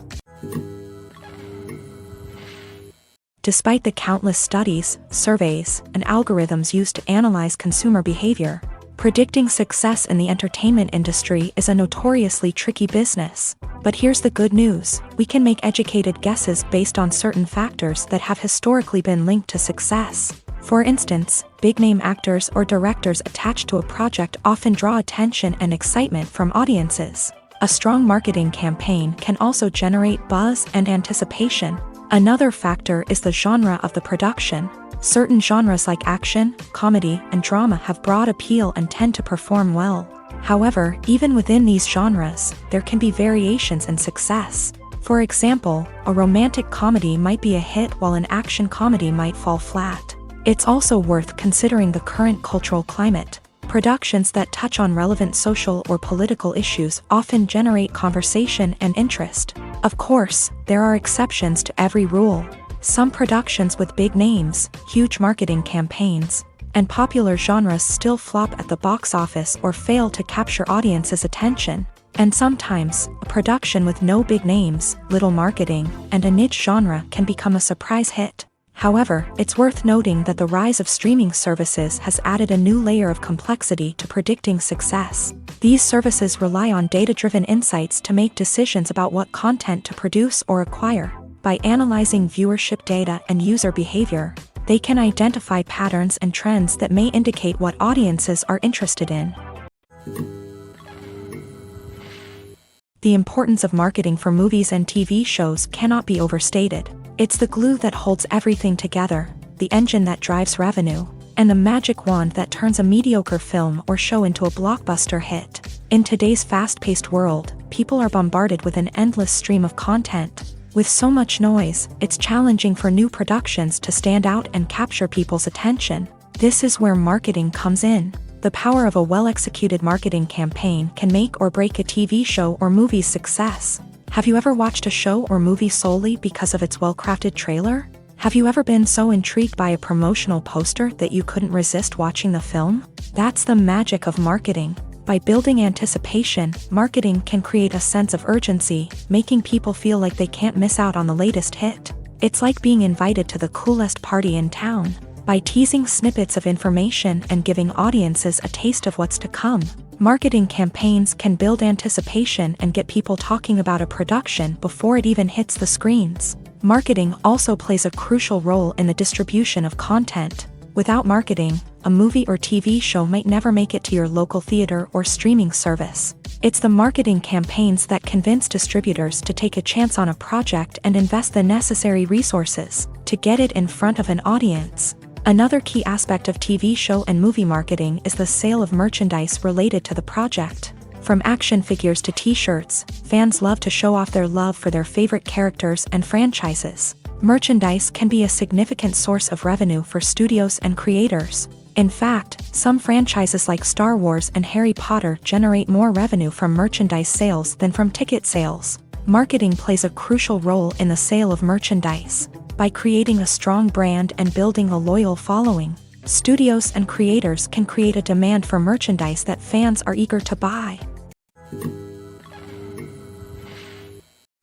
Despite the countless studies, surveys, and algorithms used to analyze consumer behavior, predicting success in the entertainment industry is a notoriously tricky business. But here's the good news: we can make educated guesses based on certain factors that have historically been linked to success. For instance, big-name actors or directors attached to a project often draw attention and excitement from audiences. A strong marketing campaign can also generate buzz and anticipation. Another factor is the genre of the production. Certain genres like action, comedy, and drama have broad appeal and tend to perform well. However, even within these genres, there can be variations in success. For example, a romantic comedy might be a hit while an action comedy might fall flat. It's also worth considering the current cultural climate. Productions that touch on relevant social or political issues often generate conversation and interest. Of course, there are exceptions to every rule. Some productions with big names, huge marketing campaigns, and popular genres still flop at the box office or fail to capture audiences' attention. And sometimes, a production with no big names, little marketing, and a niche genre can become a surprise hit. However, it's worth noting that the rise of streaming services has added a new layer of complexity to predicting success. These services rely on data-driven insights to make decisions about what content to produce or acquire. By analyzing viewership data and user behavior, they can identify patterns and trends that may indicate what audiences are interested in. The importance of marketing for movies and TV shows cannot be overstated. It's the glue that holds everything together, the engine that drives revenue, and the magic wand that turns a mediocre film or show into a blockbuster hit. In today's fast-paced world, people are bombarded with an endless stream of content. With so much noise, it's challenging for new productions to stand out and capture people's attention. This is where marketing comes in. The power of a well-executed marketing campaign can make or break a TV show or movie's success. Have you ever watched a show or movie solely because of its well-crafted trailer? Have you ever been so intrigued by a promotional poster that you couldn't resist watching the film? That's the magic of marketing. By building anticipation, marketing can create a sense of urgency, making people feel like they can't miss out on the latest hit. It's like being invited to the coolest party in town. By teasing snippets of information and giving audiences a taste of what's to come, marketing campaigns can build anticipation and get people talking about a production before it even hits the screens. Marketing also plays a crucial role in the distribution of content. Without marketing, a movie or TV show might never make it to your local theater or streaming service. It's the marketing campaigns that convince distributors to take a chance on a project and invest the necessary resources to get it in front of an audience. Another key aspect of TV show and movie marketing is the sale of merchandise related to the project. From action figures to t-shirts, fans love to show off their love for their favorite characters and franchises. Merchandise can be a significant source of revenue for studios and creators. In fact, some franchises like Star Wars and Harry Potter generate more revenue from merchandise sales than from ticket sales. Marketing plays a crucial role in the sale of merchandise. By creating a strong brand and building a loyal following, studios and creators can create a demand for merchandise that fans are eager to buy.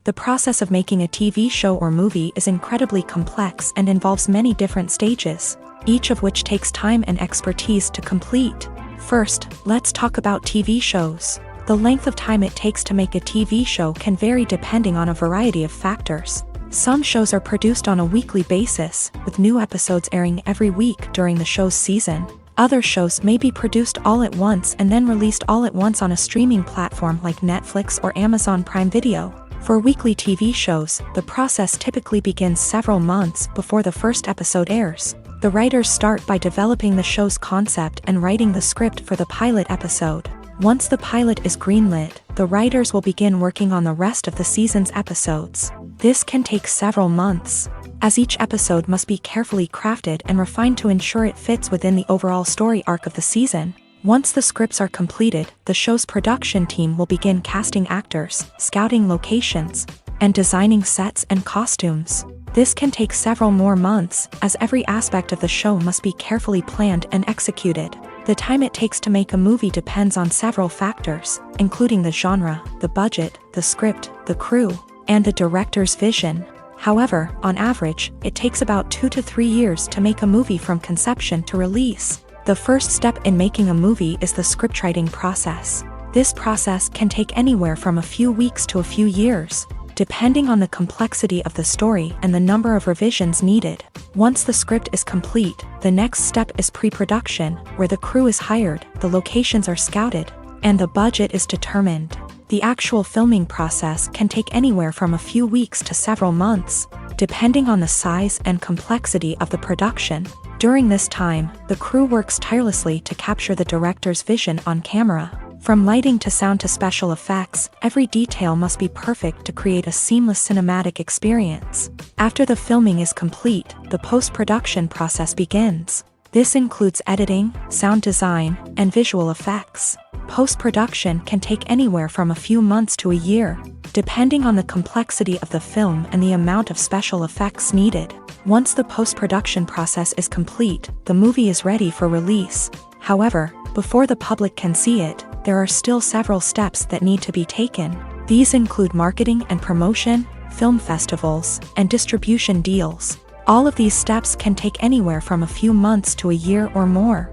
The process of making a TV show or movie is incredibly complex and involves many different stages, each of which takes time and expertise to complete. First, let's talk about TV shows. The length of time it takes to make a TV show can vary depending on a variety of factors. Some shows are produced on a weekly basis, with new episodes airing every week during the show's season. Other shows may be produced all at once and then released all at once on a streaming platform like Netflix or Amazon Prime Video. For weekly TV shows, the process typically begins several months before the first episode airs. The writers start by developing the show's concept and writing the script for the pilot episode. Once the pilot is greenlit, the writers will begin working on the rest of the season's episodes. This can take several months, as each episode must be carefully crafted and refined to ensure it fits within the overall story arc of the season. Once the scripts are completed, the show's production team will begin casting actors, scouting locations, and designing sets and costumes. This can take several more months, as every aspect of the show must be carefully planned and executed. The time it takes to make a movie depends on several factors, including the genre, the budget, the script, the crew, and the director's vision. However, on average, it takes about 2 to 3 years to make a movie from conception to release. The first step in making a movie is the scriptwriting process. This process can take anywhere from a few weeks to a few years, depending on the complexity of the story and the number of revisions needed. Once the script is complete, the next step is pre-production, where the crew is hired, the locations are scouted, and the budget is determined. The actual filming process can take anywhere from a few weeks to several months, depending on the size and complexity of the production. During this time, the crew works tirelessly to capture the director's vision on camera. From lighting to sound to special effects, every detail must be perfect to create a seamless cinematic experience. After the filming is complete, the post-production process begins. This includes editing, sound design, and visual effects. Post-production can take anywhere from a few months to a year, depending on the complexity of the film and the amount of special effects needed. Once the post-production process is complete, the movie is ready for release. However, before the public can see it, there are still several steps that need to be taken. These include marketing and promotion, film festivals, and distribution deals. All of these steps can take anywhere from a few months to a year or more.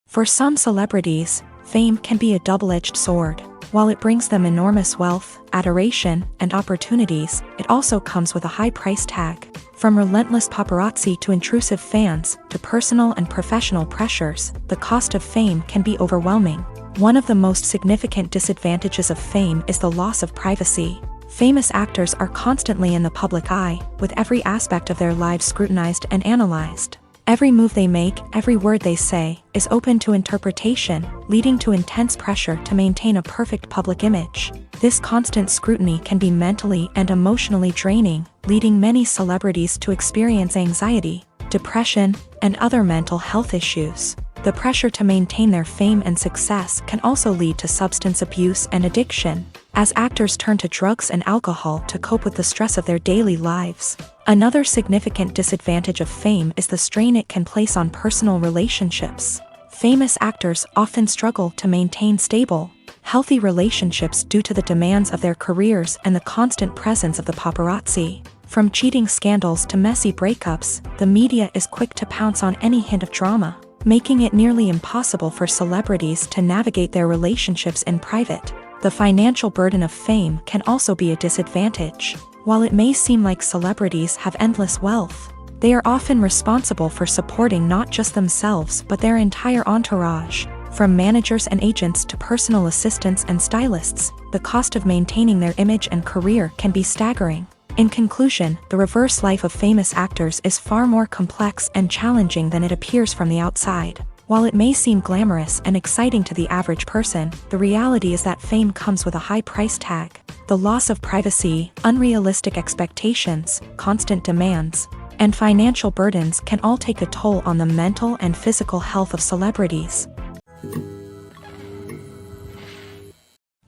For some celebrities, fame can be a double-edged sword. While it brings them enormous wealth, adoration, and opportunities, it also comes with a high price tag. From relentless paparazzi to intrusive fans, to personal and professional pressures, the cost of fame can be overwhelming. One of the most significant disadvantages of fame is the loss of privacy. Famous actors are constantly in the public eye, with every aspect of their lives scrutinized and analyzed. Every move they make, every word they say, is open to interpretation, leading to intense pressure to maintain a perfect public image. This constant scrutiny can be mentally and emotionally draining, leading many celebrities to experience anxiety, depression, and other mental health issues. The pressure to maintain their fame and success can also lead to substance abuse and addiction, as actors turn to drugs and alcohol to cope with the stress of their daily lives. Another significant disadvantage of fame is the strain it can place on personal relationships. Famous actors often struggle to maintain stable, healthy relationships due to the demands of their careers and the constant presence of the paparazzi. From cheating scandals to messy breakups, the media is quick to pounce on any hint of drama, making it nearly impossible for celebrities to navigate their relationships in private. The financial burden of fame can also be a disadvantage. While it may seem like celebrities have endless wealth, they are often responsible for supporting not just themselves but their entire entourage. From managers and agents to personal assistants and stylists, the cost of maintaining their image and career can be staggering. In conclusion, the reverse life of famous actors is far more complex and challenging than it appears from the outside. While it may seem glamorous and exciting to the average person, the reality is that fame comes with a high price tag. The loss of privacy, unrealistic expectations, constant demands, and financial burdens can all take a toll on the mental and physical health of celebrities.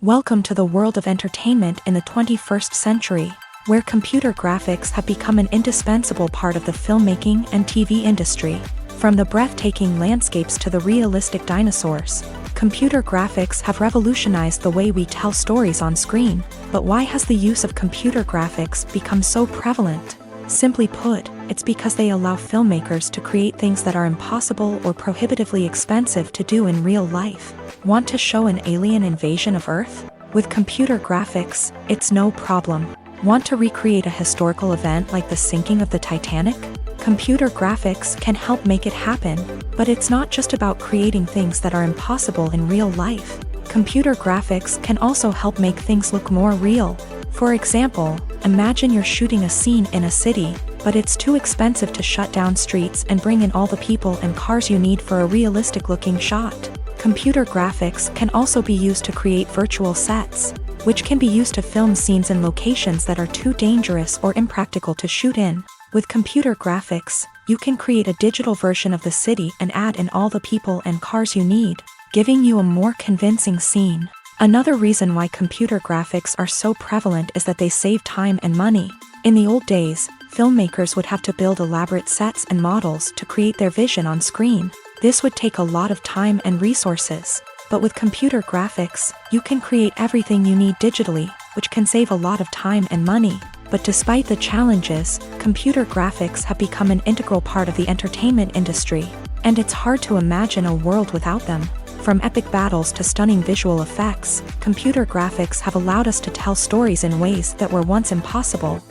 Welcome to the world of entertainment in the 21st century, where computer graphics have become an indispensable part of the filmmaking and TV industry. From the breathtaking landscapes to the realistic dinosaurs, computer graphics have revolutionized the way we tell stories on screen. But why has the use of computer graphics become so prevalent? Simply put, it's because they allow filmmakers to create things that are impossible or prohibitively expensive to do in real life. Want to show an alien invasion of Earth? With computer graphics, it's no problem. Want to recreate a historical event like the sinking of the Titanic? Computer graphics can help make it happen, but it's not just about creating things that are impossible in real life. Computer graphics can also help make things look more real. For example, imagine you're shooting a scene in a city, but it's too expensive to shut down streets and bring in all the people and cars you need for a realistic-looking shot. Computer graphics can also be used to create virtual sets, which can be used to film scenes in locations that are too dangerous or impractical to shoot in. With computer graphics, you can create a digital version of the city and add in all the people and cars you need, giving you a more convincing scene. Another reason why computer graphics are so prevalent is that they save time and money. In the old days, filmmakers would have to build elaborate sets and models to create their vision on screen. This would take a lot of time and resources. But with computer graphics, you can create everything you need digitally, which can save a lot of time and money. But despite the challenges, computer graphics have become an integral part of the entertainment industry, and it's hard to imagine a world without them. From epic battles to stunning visual effects, computer graphics have allowed us to tell stories in ways that were once impossible.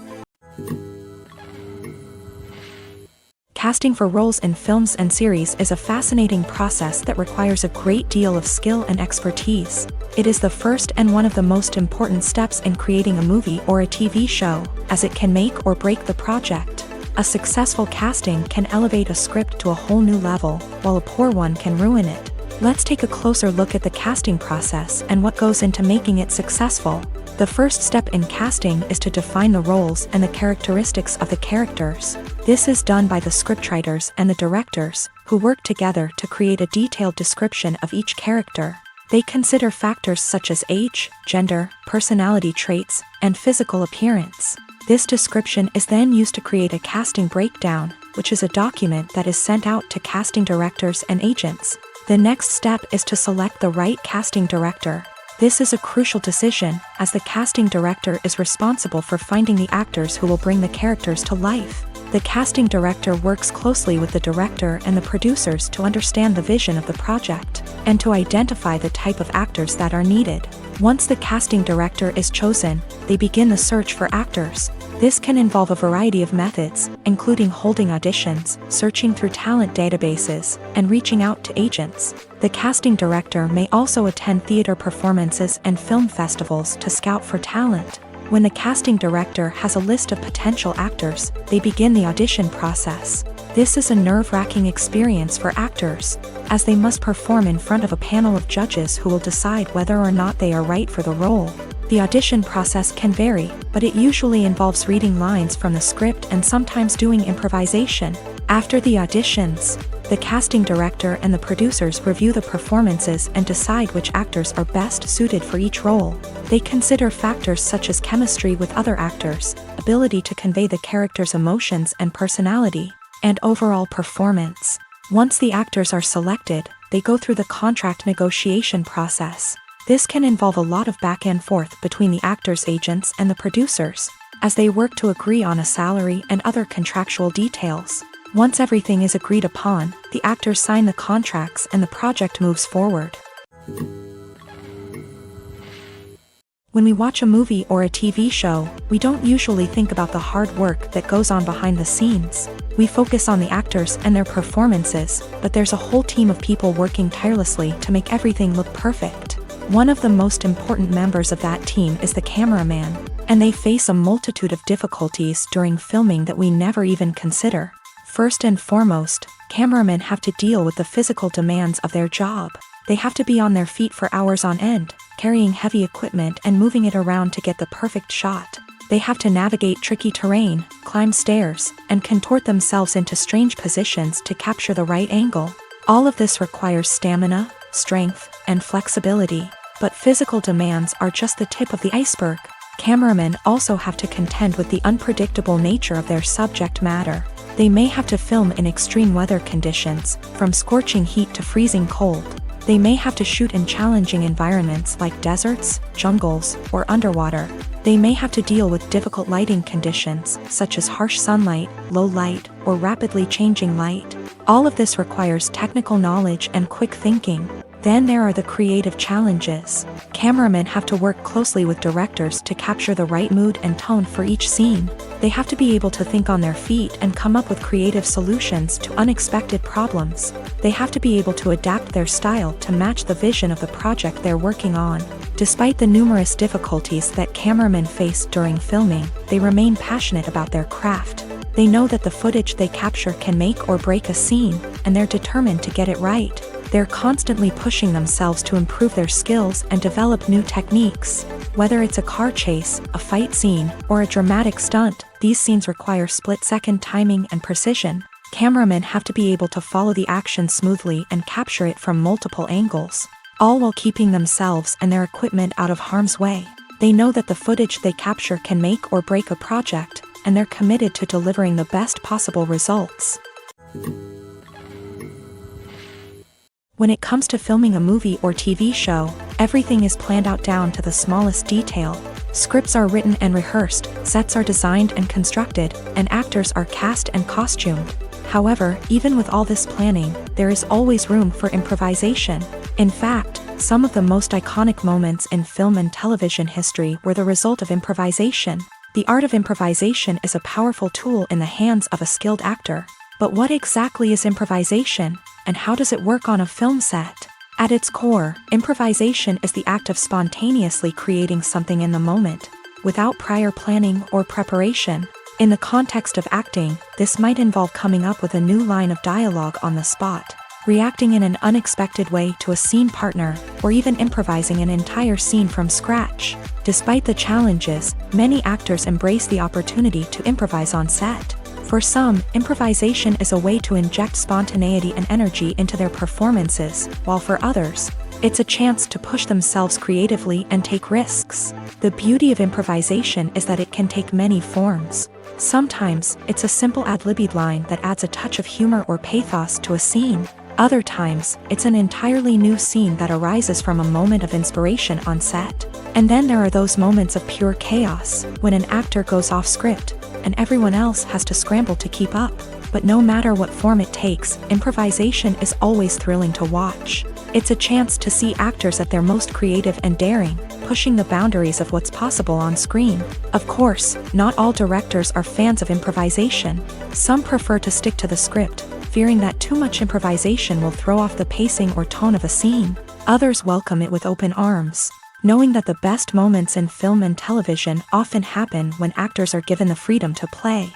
Casting for roles in films and series is a fascinating process that requires a great deal of skill and expertise. It is the first and one of the most important steps in creating a movie or a TV show, as it can make or break the project. A successful casting can elevate a script to a whole new level, while a poor one can ruin it. Let's take a closer look at the casting process and what goes into making it successful. The first step in casting is to define the roles and the characteristics of the characters. This is done by the scriptwriters and the directors, who work together to create a detailed description of each character. They consider factors such as age, gender, personality traits, and physical appearance. This description is then used to create a casting breakdown, which is a document that is sent out to casting directors and agents. The next step is to select the right casting director. This is a crucial decision, as the casting director is responsible for finding the actors who will bring the characters to life. The casting director works closely with the director and the producers to understand the vision of the project, and to identify the type of actors that are needed. Once the casting director is chosen, they begin the search for actors. This can involve a variety of methods, including holding auditions, searching through talent databases, and reaching out to agents. The casting director may also attend theater performances and film festivals to scout for talent. When the casting director has a list of potential actors, they begin the audition process. This is a nerve-wracking experience for actors, as they must perform in front of a panel of judges who will decide whether or not they are right for the role. The audition process can vary, but it usually involves reading lines from the script and sometimes doing improvisation. After the auditions, the casting director and the producers review the performances and decide which actors are best suited for each role. They consider factors such as chemistry with other actors, ability to convey the character's emotions and personality, and overall performance. Once the actors are selected, they go through the contract negotiation process. This can involve a lot of back and forth between the actors' agents and the producers, as they work to agree on a salary and other contractual details. Once everything is agreed upon, the actors sign the contracts and the project moves forward. When we watch a movie or a TV show, we don't usually think about the hard work that goes on behind the scenes. We focus on the actors and their performances, but there's a whole team of people working tirelessly to make everything look perfect. One of the most important members of that team is the cameraman, and they face a multitude of difficulties during filming that we never even consider. First and foremost, cameramen have to deal with the physical demands of their job. They have to be on their feet for hours on end, carrying heavy equipment and moving it around to get the perfect shot. They have to navigate tricky terrain, climb stairs, and contort themselves into strange positions to capture the right angle. All of this requires stamina, strength, and flexibility. But physical demands are just the tip of the iceberg. Cameramen also have to contend with the unpredictable nature of their subject matter. They may have to film in extreme weather conditions, from scorching heat to freezing cold. They may have to shoot in challenging environments like deserts, jungles, or underwater. They may have to deal with difficult lighting conditions, such as harsh sunlight, low light, or rapidly changing light. All of this requires technical knowledge and quick thinking. Then there are the creative challenges. Cameramen have to work closely with directors to capture the right mood and tone for each scene. They have to be able to think on their feet and come up with creative solutions to unexpected problems. They have to be able to adapt their style to match the vision of the project they're working on. Despite the numerous difficulties that cameramen face during filming, they remain passionate about their craft. They know that the footage they capture can make or break a scene, and they're determined to get it right. They're constantly pushing themselves to improve their skills and develop new techniques. Whether it's a car chase, a fight scene, or a dramatic stunt, these scenes require split-second timing and precision. Cameramen have to be able to follow the action smoothly and capture it from multiple angles, all while keeping themselves and their equipment out of harm's way. They know that the footage they capture can make or break a project, and they're committed to delivering the best possible results. When it comes to filming a movie or TV show, everything is planned out down to the smallest detail. Scripts are written and rehearsed, sets are designed and constructed, and actors are cast and costumed. However, even with all this planning, there is always room for improvisation. In fact, some of the most iconic moments in film and television history were the result of improvisation. The art of improvisation is a powerful tool in the hands of a skilled actor. But what exactly is improvisation, and how does it work on a film set? At its core, improvisation is the act of spontaneously creating something in the moment, without prior planning or preparation. In the context of acting, this might involve coming up with a new line of dialogue on the spot, reacting in an unexpected way to a scene partner, or even improvising an entire scene from scratch. Despite the challenges, many actors embrace the opportunity to improvise on set. For some, improvisation is a way to inject spontaneity and energy into their performances, while for others, it's a chance to push themselves creatively and take risks. The beauty of improvisation is that it can take many forms. Sometimes, it's a simple ad-libbed line that adds a touch of humor or pathos to a scene. Other times, it's an entirely new scene that arises from a moment of inspiration on set. And then there are those moments of pure chaos, when an actor goes off script, and everyone else has to scramble to keep up. But no matter what form it takes, improvisation is always thrilling to watch. It's a chance to see actors at their most creative and daring, pushing the boundaries of what's possible on screen. Of course, not all directors are fans of improvisation. Some prefer to stick to the script, fearing that too much improvisation will throw off the pacing or tone of a scene. Others welcome it with open arms, knowing that the best moments in film and television often happen when actors are given the freedom to play.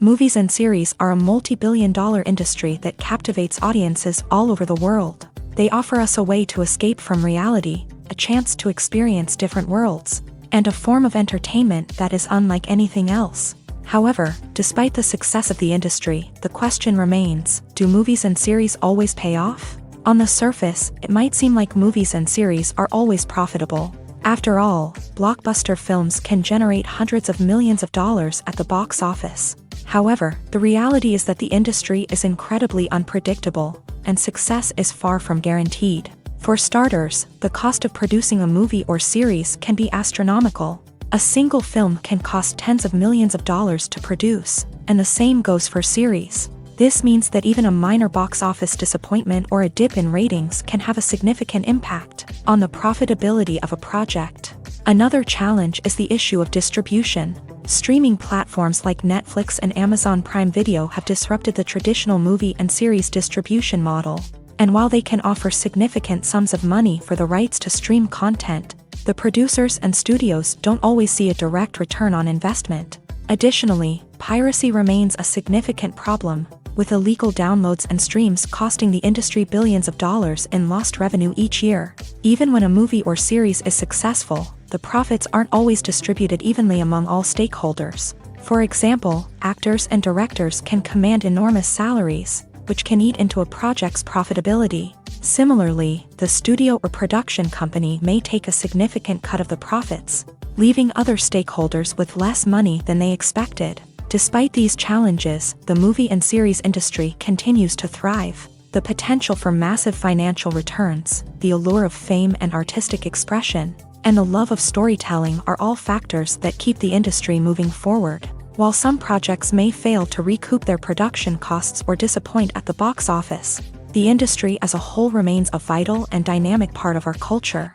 Movies and series are a multi-billion-dollar industry that captivates audiences all over the world. They offer us a way to escape from reality, a chance to experience different worlds, and a form of entertainment that is unlike anything else. However, despite the success of the industry, the question remains, do movies and series always pay off? On the surface, it might seem like movies and series are always profitable. After all, blockbuster films can generate hundreds of millions of dollars at the box office. However, the reality is that the industry is incredibly unpredictable, and success is far from guaranteed. For starters, the cost of producing a movie or series can be astronomical. A single film can cost tens of millions of dollars to produce, and the same goes for series. This means that even a minor box office disappointment or a dip in ratings can have a significant impact on the profitability of a project. Another challenge is the issue of distribution. Streaming platforms like Netflix and Amazon Prime Video have disrupted the traditional movie and series distribution model. And while they can offer significant sums of money for the rights to stream content, the producers and studios don't always see a direct return on investment. Additionally, piracy remains a significant problem, with illegal downloads and streams costing the industry billions of dollars in lost revenue each year. Even when a movie or series is successful, the profits aren't always distributed evenly among all stakeholders. For example, actors and directors can command enormous salaries, which can eat into a project's profitability. Similarly, the studio or production company may take a significant cut of the profits, leaving other stakeholders with less money than they expected. Despite these challenges, the movie and series industry continues to thrive. The potential for massive financial returns, the allure of fame and artistic expression, and the love of storytelling are all factors that keep the industry moving forward. While some projects may fail to recoup their production costs or disappoint at the box office, the industry as a whole remains a vital and dynamic part of our culture.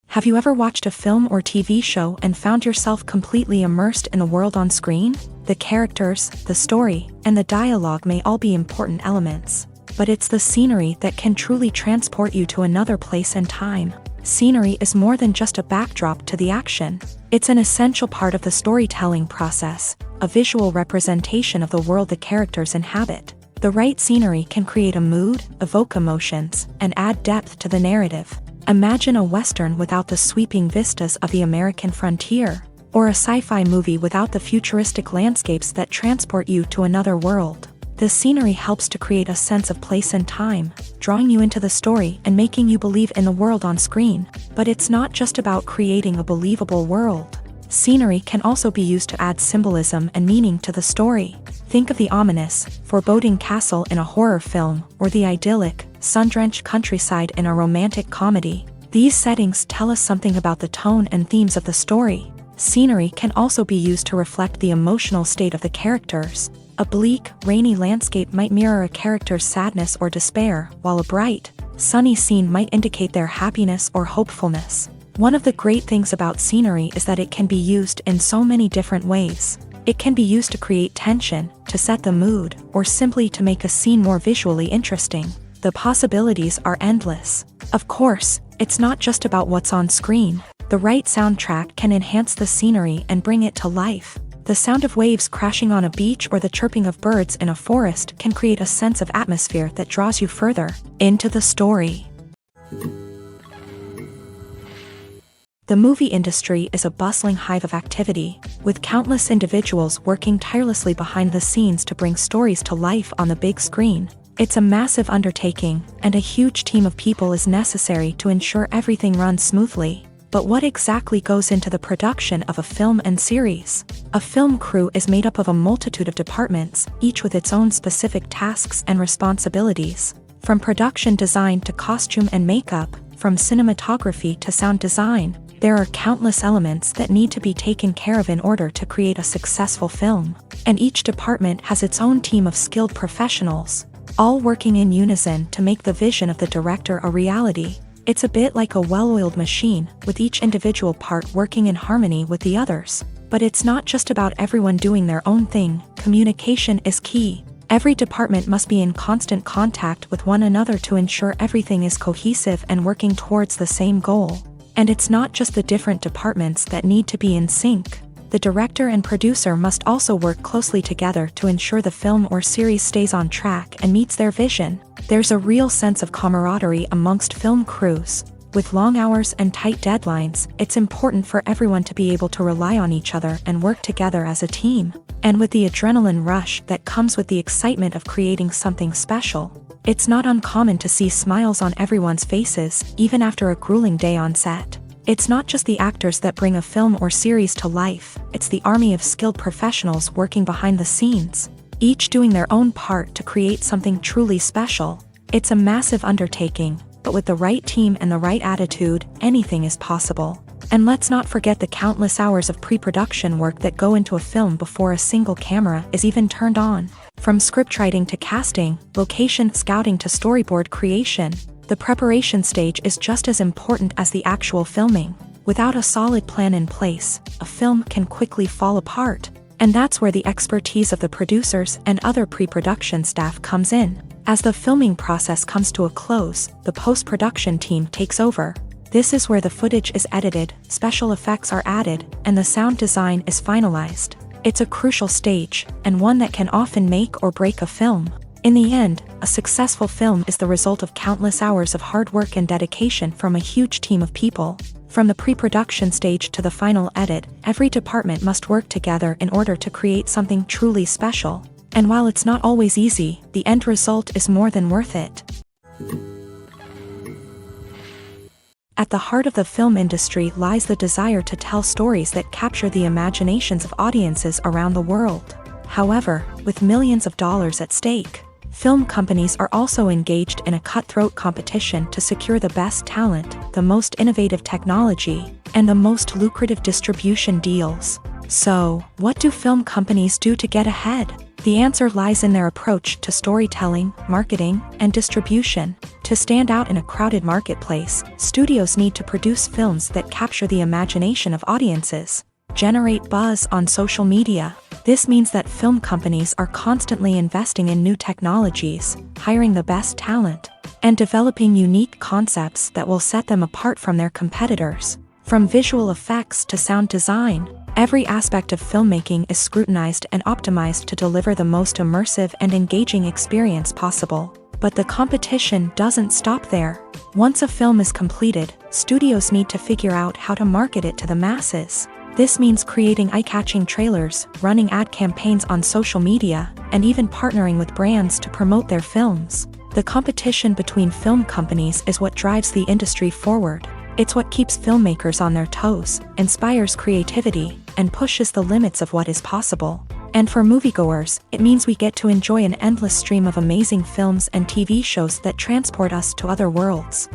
Have you ever watched a film or TV show and found yourself completely immersed in the world on screen? The characters, the story, and the dialogue may all be important elements, but it's the scenery that can truly transport you to another place and time. Scenery is more than just a backdrop to the action. It's an essential part of the storytelling process, a visual representation of the world the characters inhabit. The right scenery can create a mood, evoke emotions, and add depth to the narrative. Imagine a Western without the sweeping vistas of the American frontier, or a sci-fi movie without the futuristic landscapes that transport you to another world. The scenery helps to create a sense of place and time, drawing you into the story and making you believe in the world on screen. But it's not just about creating a believable world. Scenery can also be used to add symbolism and meaning to the story. Think of the ominous, foreboding castle in a horror film, or the idyllic, sun-drenched countryside in a romantic comedy. These settings tell us something about the tone and themes of the story. Scenery can also be used to reflect the emotional state of the characters. A bleak, rainy landscape might mirror a character's sadness or despair, while a bright, sunny scene might indicate their happiness or hopefulness. One of the great things about scenery is that it can be used in so many different ways. It can be used to create tension, to set the mood, or simply to make a scene more visually interesting. The possibilities are endless. Of course, it's not just about what's on screen. The right soundtrack can enhance the scenery and bring it to life. The sound of waves crashing on a beach or the chirping of birds in a forest can create a sense of atmosphere that draws you further into the story. The movie industry is a bustling hive of activity, with countless individuals working tirelessly behind the scenes to bring stories to life on the big screen. It's a massive undertaking, and a huge team of people is necessary to ensure everything runs smoothly. But what exactly goes into the production of a film and series? A film crew is made up of a multitude of departments, each with its own specific tasks and responsibilities. From production design to costume and makeup, from cinematography to sound design, there are countless elements that need to be taken care of in order to create a successful film. And each department has its own team of skilled professionals, all working in unison to make the vision of the director a reality. It's a bit like a well-oiled machine, with each individual part working in harmony with the others. But it's not just about everyone doing their own thing. Communication is key. Every department must be in constant contact with one another to ensure everything is cohesive and working towards the same goal. And it's not just the different departments that need to be in sync. The director and producer must also work closely together to ensure the film or series stays on track and meets their vision. There's a real sense of camaraderie amongst film crews. With long hours and tight deadlines, it's important for everyone to be able to rely on each other and work together as a team. And with the adrenaline rush that comes with the excitement of creating something special, it's not uncommon to see smiles on everyone's faces, even after a grueling day on set. It's not just the actors that bring a film or series to life, it's the army of skilled professionals working behind the scenes, each doing their own part to create something truly special. It's a massive undertaking, but with the right team and the right attitude, anything is possible. And let's not forget the countless hours of pre-production work that go into a film before a single camera is even turned on. From scriptwriting to casting, location scouting to storyboard creation, the preparation stage is just as important as the actual filming. Without a solid plan in place, a film can quickly fall apart. And that's where the expertise of the producers and other pre-production staff comes in. As the filming process comes to a close, the post-production team takes over. This is where the footage is edited, special effects are added, and the sound design is finalized. It's a crucial stage, and one that can often make or break a film. In the end, a successful film is the result of countless hours of hard work and dedication from a huge team of people. From the pre-production stage to the final edit, every department must work together in order to create something truly special. And while it's not always easy, the end result is more than worth it. At the heart of the film industry lies the desire to tell stories that capture the imaginations of audiences around the world. However, with millions of dollars at stake, film companies are also engaged in a cutthroat competition to secure the best talent, the most innovative technology, and the most lucrative distribution deals. So, what do film companies do to get ahead? The answer lies in their approach to storytelling, marketing, and distribution. To stand out in a crowded marketplace, studios need to produce films that capture the imagination of audiences, generate buzz on social media. This means that film companies are constantly investing in new technologies, hiring the best talent, and developing unique concepts that will set them apart from their competitors. From visual effects to sound design, every aspect of filmmaking is scrutinized and optimized to deliver the most immersive and engaging experience possible. But the competition doesn't stop there. Once a film is completed, studios need to figure out how to market it to the masses. This means creating eye-catching trailers, running ad campaigns on social media, and even partnering with brands to promote their films. The competition between film companies is what drives the industry forward. It's what keeps filmmakers on their toes, inspires creativity, and pushes the limits of what is possible. And for moviegoers, it means we get to enjoy an endless stream of amazing films and TV shows that transport us to other worlds.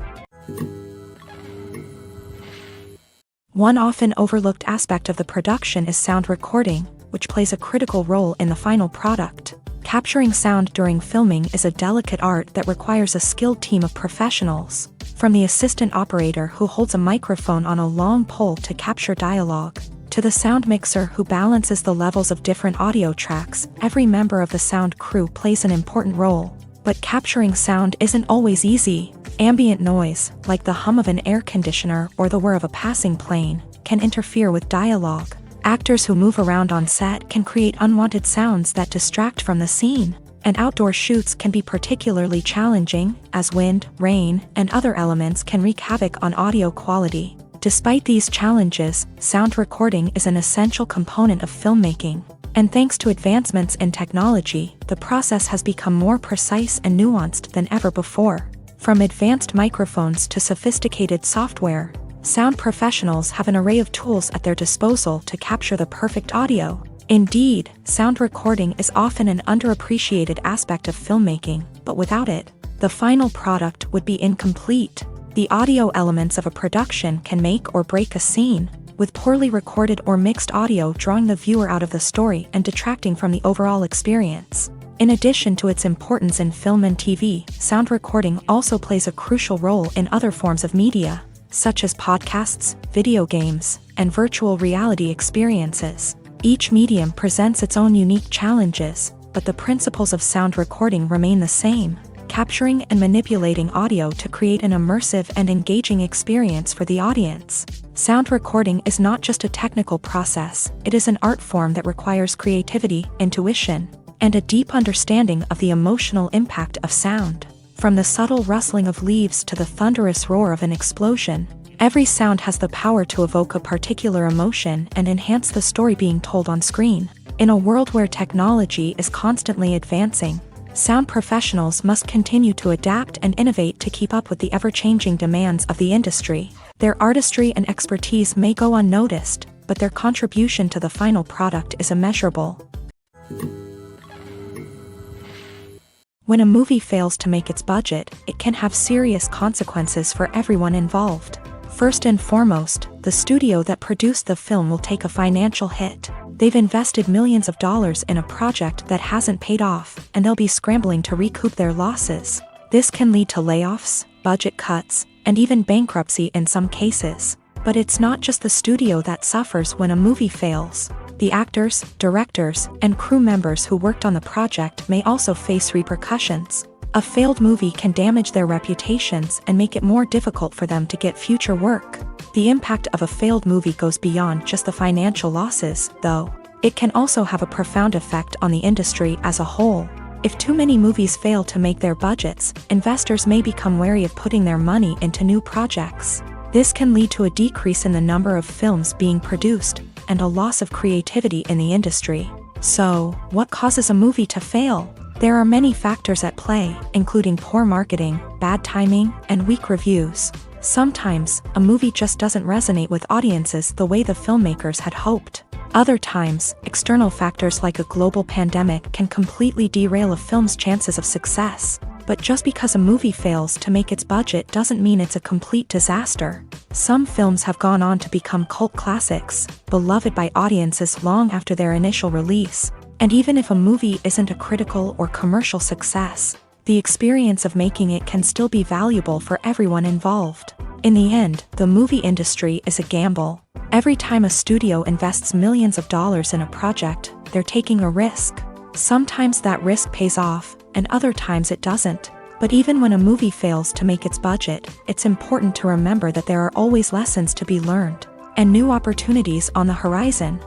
One often overlooked aspect of the production is sound recording, which plays a critical role in the final product. Capturing sound during filming is a delicate art that requires a skilled team of professionals. From the assistant operator who holds a microphone on a long pole to capture dialogue, to the sound mixer who balances the levels of different audio tracks, every member of the sound crew plays an important role. But capturing sound isn't always easy. Ambient noise, like the hum of an air conditioner or the whir of a passing plane, can interfere with dialogue. Actors who move around on set can create unwanted sounds that distract from the scene. And outdoor shoots can be particularly challenging, as wind, rain, and other elements can wreak havoc on audio quality. Despite these challenges, sound recording is an essential component of filmmaking. And thanks to advancements in technology, the process has become more precise and nuanced than ever before. From advanced microphones to sophisticated software, sound professionals have an array of tools at their disposal to capture the perfect audio. Indeed, sound recording is often an underappreciated aspect of filmmaking, but without it, the final product would be incomplete. The audio elements of a production can make or break a scene, with poorly recorded or mixed audio drawing the viewer out of the story and detracting from the overall experience. In addition to its importance in film and TV, sound recording also plays a crucial role in other forms of media, such as podcasts, video games, and virtual reality experiences. Each medium presents its own unique challenges, but the principles of sound recording remain the same, capturing and manipulating audio to create an immersive and engaging experience for the audience. Sound recording is not just a technical process, it is an art form that requires creativity, intuition, and a deep understanding of the emotional impact of sound. From the subtle rustling of leaves to the thunderous roar of an explosion, every sound has the power to evoke a particular emotion and enhance the story being told on screen. In a world where technology is constantly advancing, sound professionals must continue to adapt and innovate to keep up with the ever-changing demands of the industry. Their artistry and expertise may go unnoticed, but their contribution to the final product is immeasurable. When a movie fails to make its budget, it can have serious consequences for everyone involved. First and foremost, the studio that produced the film will take a financial hit. They've invested millions of dollars in a project that hasn't paid off, and they'll be scrambling to recoup their losses. This can lead to layoffs, budget cuts, and even bankruptcy in some cases. But it's not just the studio that suffers when a movie fails. The actors, directors, and crew members who worked on the project may also face repercussions. A failed movie can damage their reputations and make it more difficult for them to get future work. The impact of a failed movie goes beyond just the financial losses, though. It can also have a profound effect on the industry as a whole. If too many movies fail to make their budgets, investors may become wary of putting their money into new projects. This can lead to a decrease in the number of films being produced, and a loss of creativity in the industry. So, what causes a movie to fail? There are many factors at play, including poor marketing, bad timing, and weak reviews. Sometimes, a movie just doesn't resonate with audiences the way the filmmakers had hoped. Other times, external factors like a global pandemic can completely derail a film's chances of success. But just because a movie fails to make its budget doesn't mean it's a complete disaster. Some films have gone on to become cult classics, beloved by audiences long after their initial release. And even if a movie isn't a critical or commercial success, the experience of making it can still be valuable for everyone involved. In the end, the movie industry is a gamble. Every time a studio invests millions of dollars in a project, they're taking a risk. Sometimes that risk pays off, and other times it doesn't. But even when a movie fails to make its budget, it's important to remember that there are always lessons to be learned, and new opportunities on the horizon.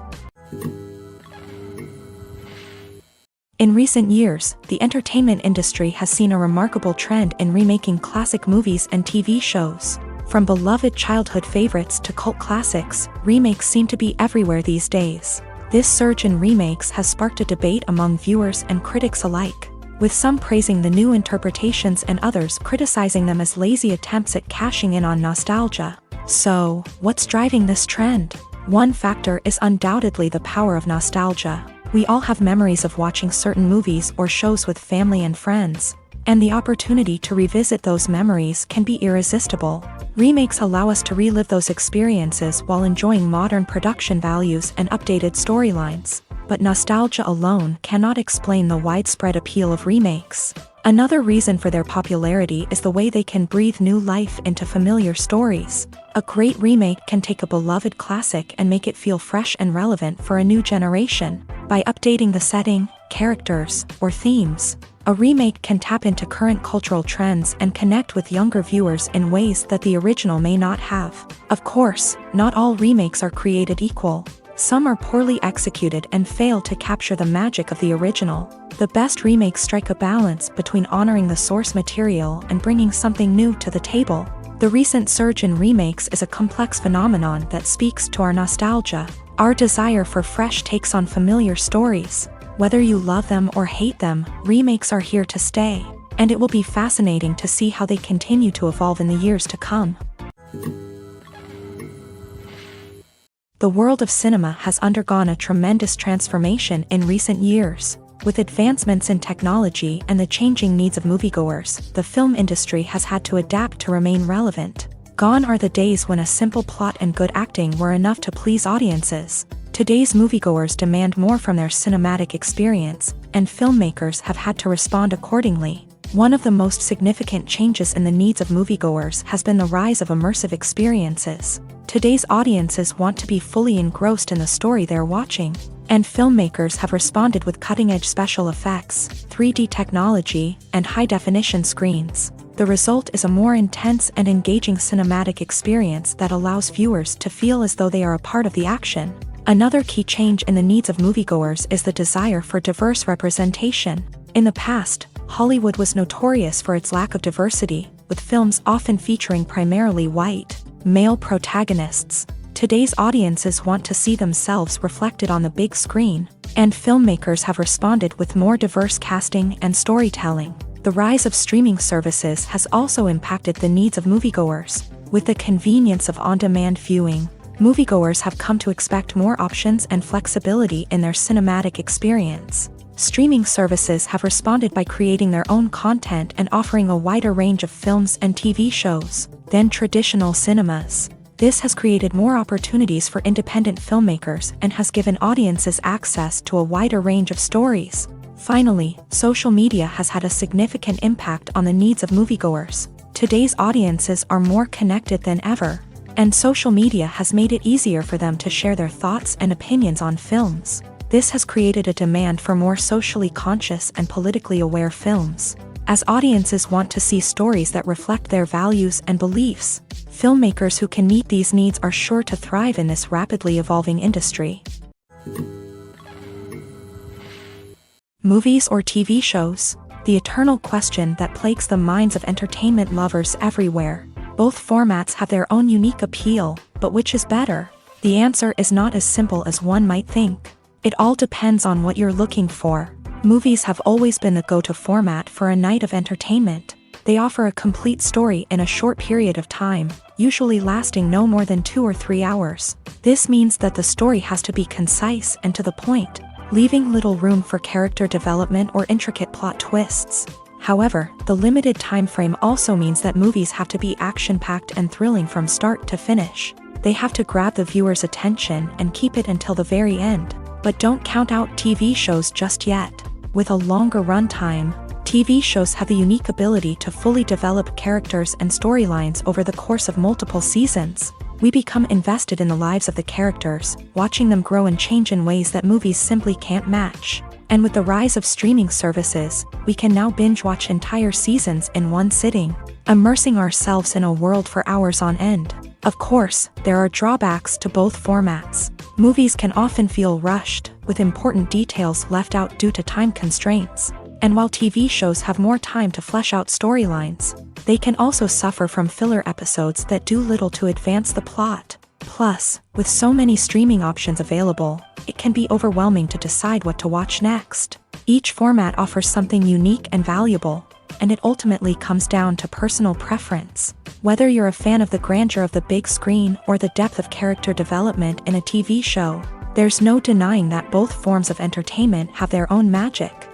In recent years, the entertainment industry has seen a remarkable trend in remaking classic movies and TV shows. From beloved childhood favorites to cult classics, remakes seem to be everywhere these days. This surge in remakes has sparked a debate among viewers and critics alike, with some praising the new interpretations and others criticizing them as lazy attempts at cashing in on nostalgia. So, what's driving this trend? One factor is undoubtedly the power of nostalgia. We all have memories of watching certain movies or shows with family and friends, and the opportunity to revisit those memories can be irresistible. Remakes allow us to relive those experiences while enjoying modern production values and updated storylines. But nostalgia alone cannot explain the widespread appeal of remakes. Another reason for their popularity is the way they can breathe new life into familiar stories. A great remake can take a beloved classic and make it feel fresh and relevant for a new generation. By updating the setting, characters, or themes, a remake can tap into current cultural trends and connect with younger viewers in ways that the original may not have. Of course, not all remakes are created equal. Some are poorly executed and fail to capture the magic of the original. The best remakes strike a balance between honoring the source material and bringing something new to the table. The recent surge in remakes is a complex phenomenon that speaks to our nostalgia, our desire for fresh takes on familiar stories. Whether you love them or hate them, remakes are here to stay, and it will be fascinating to see how they continue to evolve in the years to come. The world of cinema has undergone a tremendous transformation in recent years. With advancements in technology and the changing needs of moviegoers, the film industry has had to adapt to remain relevant. Gone are the days when a simple plot and good acting were enough to please audiences. Today's moviegoers demand more from their cinematic experience, and filmmakers have had to respond accordingly. One of the most significant changes in the needs of moviegoers has been the rise of immersive experiences. Today's audiences want to be fully engrossed in the story they're watching, and filmmakers have responded with cutting-edge special effects, 3D technology, and high-definition screens. The result is a more intense and engaging cinematic experience that allows viewers to feel as though they are a part of the action. Another key change in the needs of moviegoers is the desire for diverse representation. In the past, Hollywood was notorious for its lack of diversity, with films often featuring primarily white, male protagonists. Today's audiences want to see themselves reflected on the big screen, and filmmakers have responded with more diverse casting and storytelling. The rise of streaming services has also impacted the needs of moviegoers. With the convenience of on-demand viewing, moviegoers have come to expect more options and flexibility in their cinematic experience. Streaming services have responded by creating their own content and offering a wider range of films and TV shows than traditional cinemas. This has created more opportunities for independent filmmakers and has given audiences access to a wider range of stories. Finally, social media has had a significant impact on the needs of moviegoers. Today's audiences are more connected than ever, and social media has made it easier for them to share their thoughts and opinions on films. This has created a demand for more socially conscious and politically aware films. As audiences want to see stories that reflect their values and beliefs, filmmakers who can meet these needs are sure to thrive in this rapidly evolving industry. Movies or TV shows? The eternal question that plagues the minds of entertainment lovers everywhere. Both formats have their own unique appeal, but which is better? The answer is not as simple as one might think. It all depends on what you're looking for. Movies have always been the go-to format for a night of entertainment. They offer a complete story in a short period of time, usually lasting no more than 2 or 3 hours. This means that the story has to be concise and to the point, leaving little room for character development or intricate plot twists. However, the limited time frame also means that movies have to be action-packed and thrilling from start to finish. They have to grab the viewer's attention and keep it until the very end. But don't count out TV shows just yet. With a longer runtime, TV shows have the unique ability to fully develop characters and storylines over the course of multiple seasons. We become invested in the lives of the characters, watching them grow and change in ways that movies simply can't match. And with the rise of streaming services, we can now binge-watch entire seasons in one sitting, immersing ourselves in a world for hours on end. Of course, there are drawbacks to both formats. Movies can often feel rushed, with important details left out due to time constraints. And while TV shows have more time to flesh out storylines, they can also suffer from filler episodes that do little to advance the plot. Plus, with so many streaming options available, it can be overwhelming to decide what to watch next. Each format offers something unique and valuable, and it ultimately comes down to personal preference. Whether you're a fan of the grandeur of the big screen or the depth of character development in a TV show, there's no denying that both forms of entertainment have their own magic.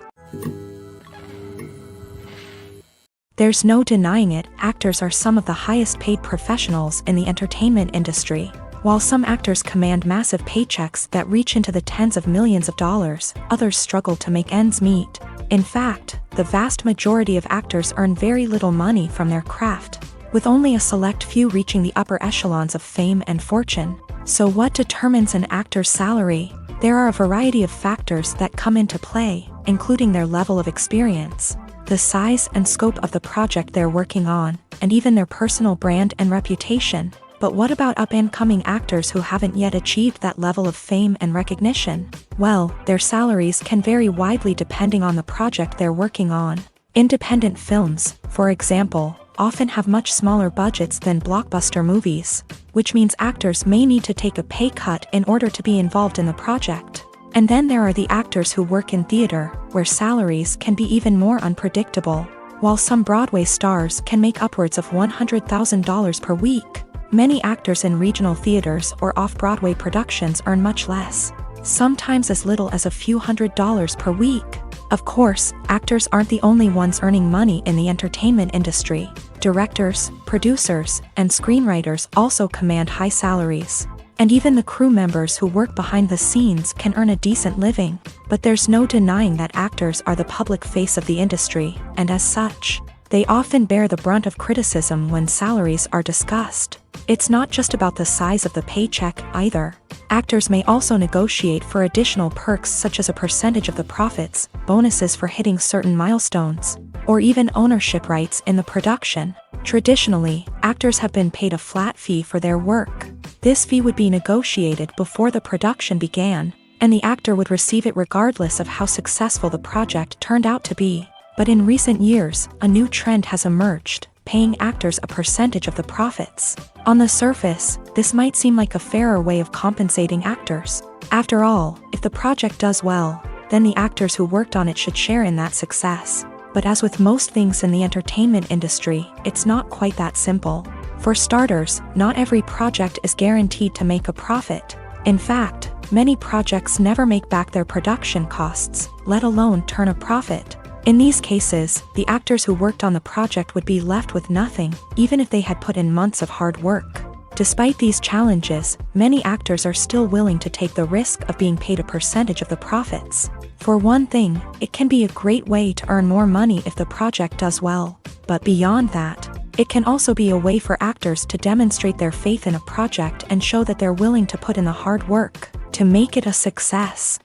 There's no denying it, actors are some of the highest paid professionals in the entertainment industry. While some actors command massive paychecks that reach into the tens of millions of dollars, others struggle to make ends meet. In fact, the vast majority of actors earn very little money from their craft, with only a select few reaching the upper echelons of fame and fortune. So what determines an actor's salary? There are a variety of factors that come into play, including their level of experience, the size and scope of the project they're working on, and even their personal brand and reputation. But what about up-and-coming actors who haven't yet achieved that level of fame and recognition? Well, their salaries can vary widely depending on the project they're working on. Independent films, for example, often have much smaller budgets than blockbuster movies, which means actors may need to take a pay cut in order to be involved in the project. And then there are the actors who work in theater, where salaries can be even more unpredictable. While some Broadway stars can make upwards of $100,000 per week, many actors in regional theaters or off-Broadway productions earn much less, sometimes as little as a few $100s per week. Of course, actors aren't the only ones earning money in the entertainment industry. Directors, producers, and screenwriters also command high salaries. And even the crew members who work behind the scenes can earn a decent living. But there's no denying that actors are the public face of the industry, and as such, they often bear the brunt of criticism when salaries are discussed. It's not just about the size of the paycheck either. Actors may also negotiate for additional perks such as a percentage of the profits, bonuses for hitting certain milestones, or even ownership rights in the production. Traditionally, actors have been paid a flat fee for their work. This fee would be negotiated before the production began, and the actor would receive it regardless of how successful the project turned out to be. But in recent years, a new trend has emerged, paying actors a percentage of the profits. On the surface, this might seem like a fairer way of compensating actors. After all, if the project does well, then the actors who worked on it should share in that success. But as with most things in the entertainment industry, it's not quite that simple. For starters, not every project is guaranteed to make a profit. In fact, many projects never make back their production costs, let alone turn a profit. In these cases, the actors who worked on the project would be left with nothing, even if they had put in months of hard work. Despite these challenges, many actors are still willing to take the risk of being paid a percentage of the profits. For one thing, it can be a great way to earn more money if the project does well. But beyond that, it can also be a way for actors to demonstrate their faith in a project and show that they're willing to put in the hard work to make it a success.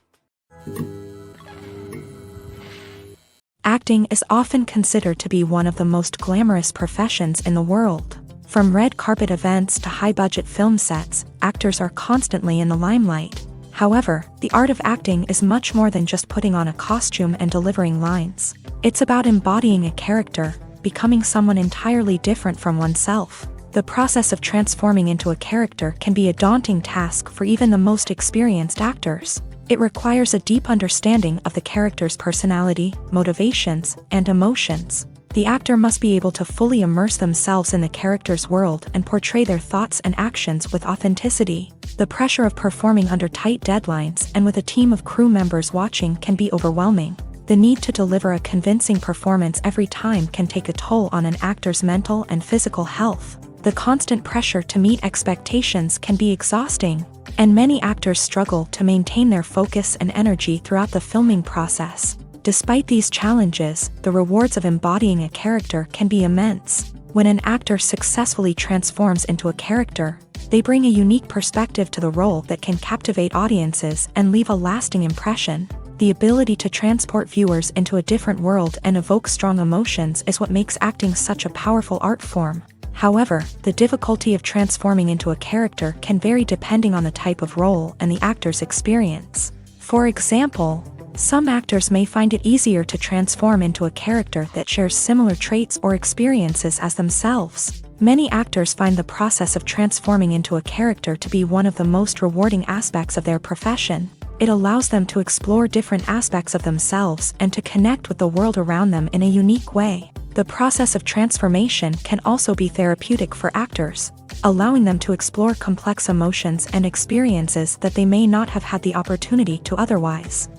Acting is often considered to be one of the most glamorous professions in the world. From red carpet events to high-budget film sets, actors are constantly in the limelight. However, the art of acting is much more than just putting on a costume and delivering lines. It's about embodying a character, becoming someone entirely different from oneself. The process of transforming into a character can be a daunting task for even the most experienced actors. It requires a deep understanding of the character's personality, motivations, and emotions. The actor must be able to fully immerse themselves in the character's world and portray their thoughts and actions with authenticity. The pressure of performing under tight deadlines and with a team of crew members watching can be overwhelming. The need to deliver a convincing performance every time can take a toll on an actor's mental and physical health. The constant pressure to meet expectations can be exhausting, and many actors struggle to maintain their focus and energy throughout the filming process. Despite these challenges, the rewards of embodying a character can be immense. When an actor successfully transforms into a character, they bring a unique perspective to the role that can captivate audiences and leave a lasting impression. The ability to transport viewers into a different world and evoke strong emotions is what makes acting such a powerful art form. However, the difficulty of transforming into a character can vary depending on the type of role and the actor's experience. For example, Some actors may find it easier to transform into a character that shares similar traits or experiences as themselves. Many actors find the process of transforming into a character to be one of the most rewarding aspects of their profession. It allows them to explore different aspects of themselves and to connect with the world around them in a unique way. The process of transformation can also be therapeutic for actors, allowing them to explore complex emotions and experiences that they may not have had the opportunity to otherwise.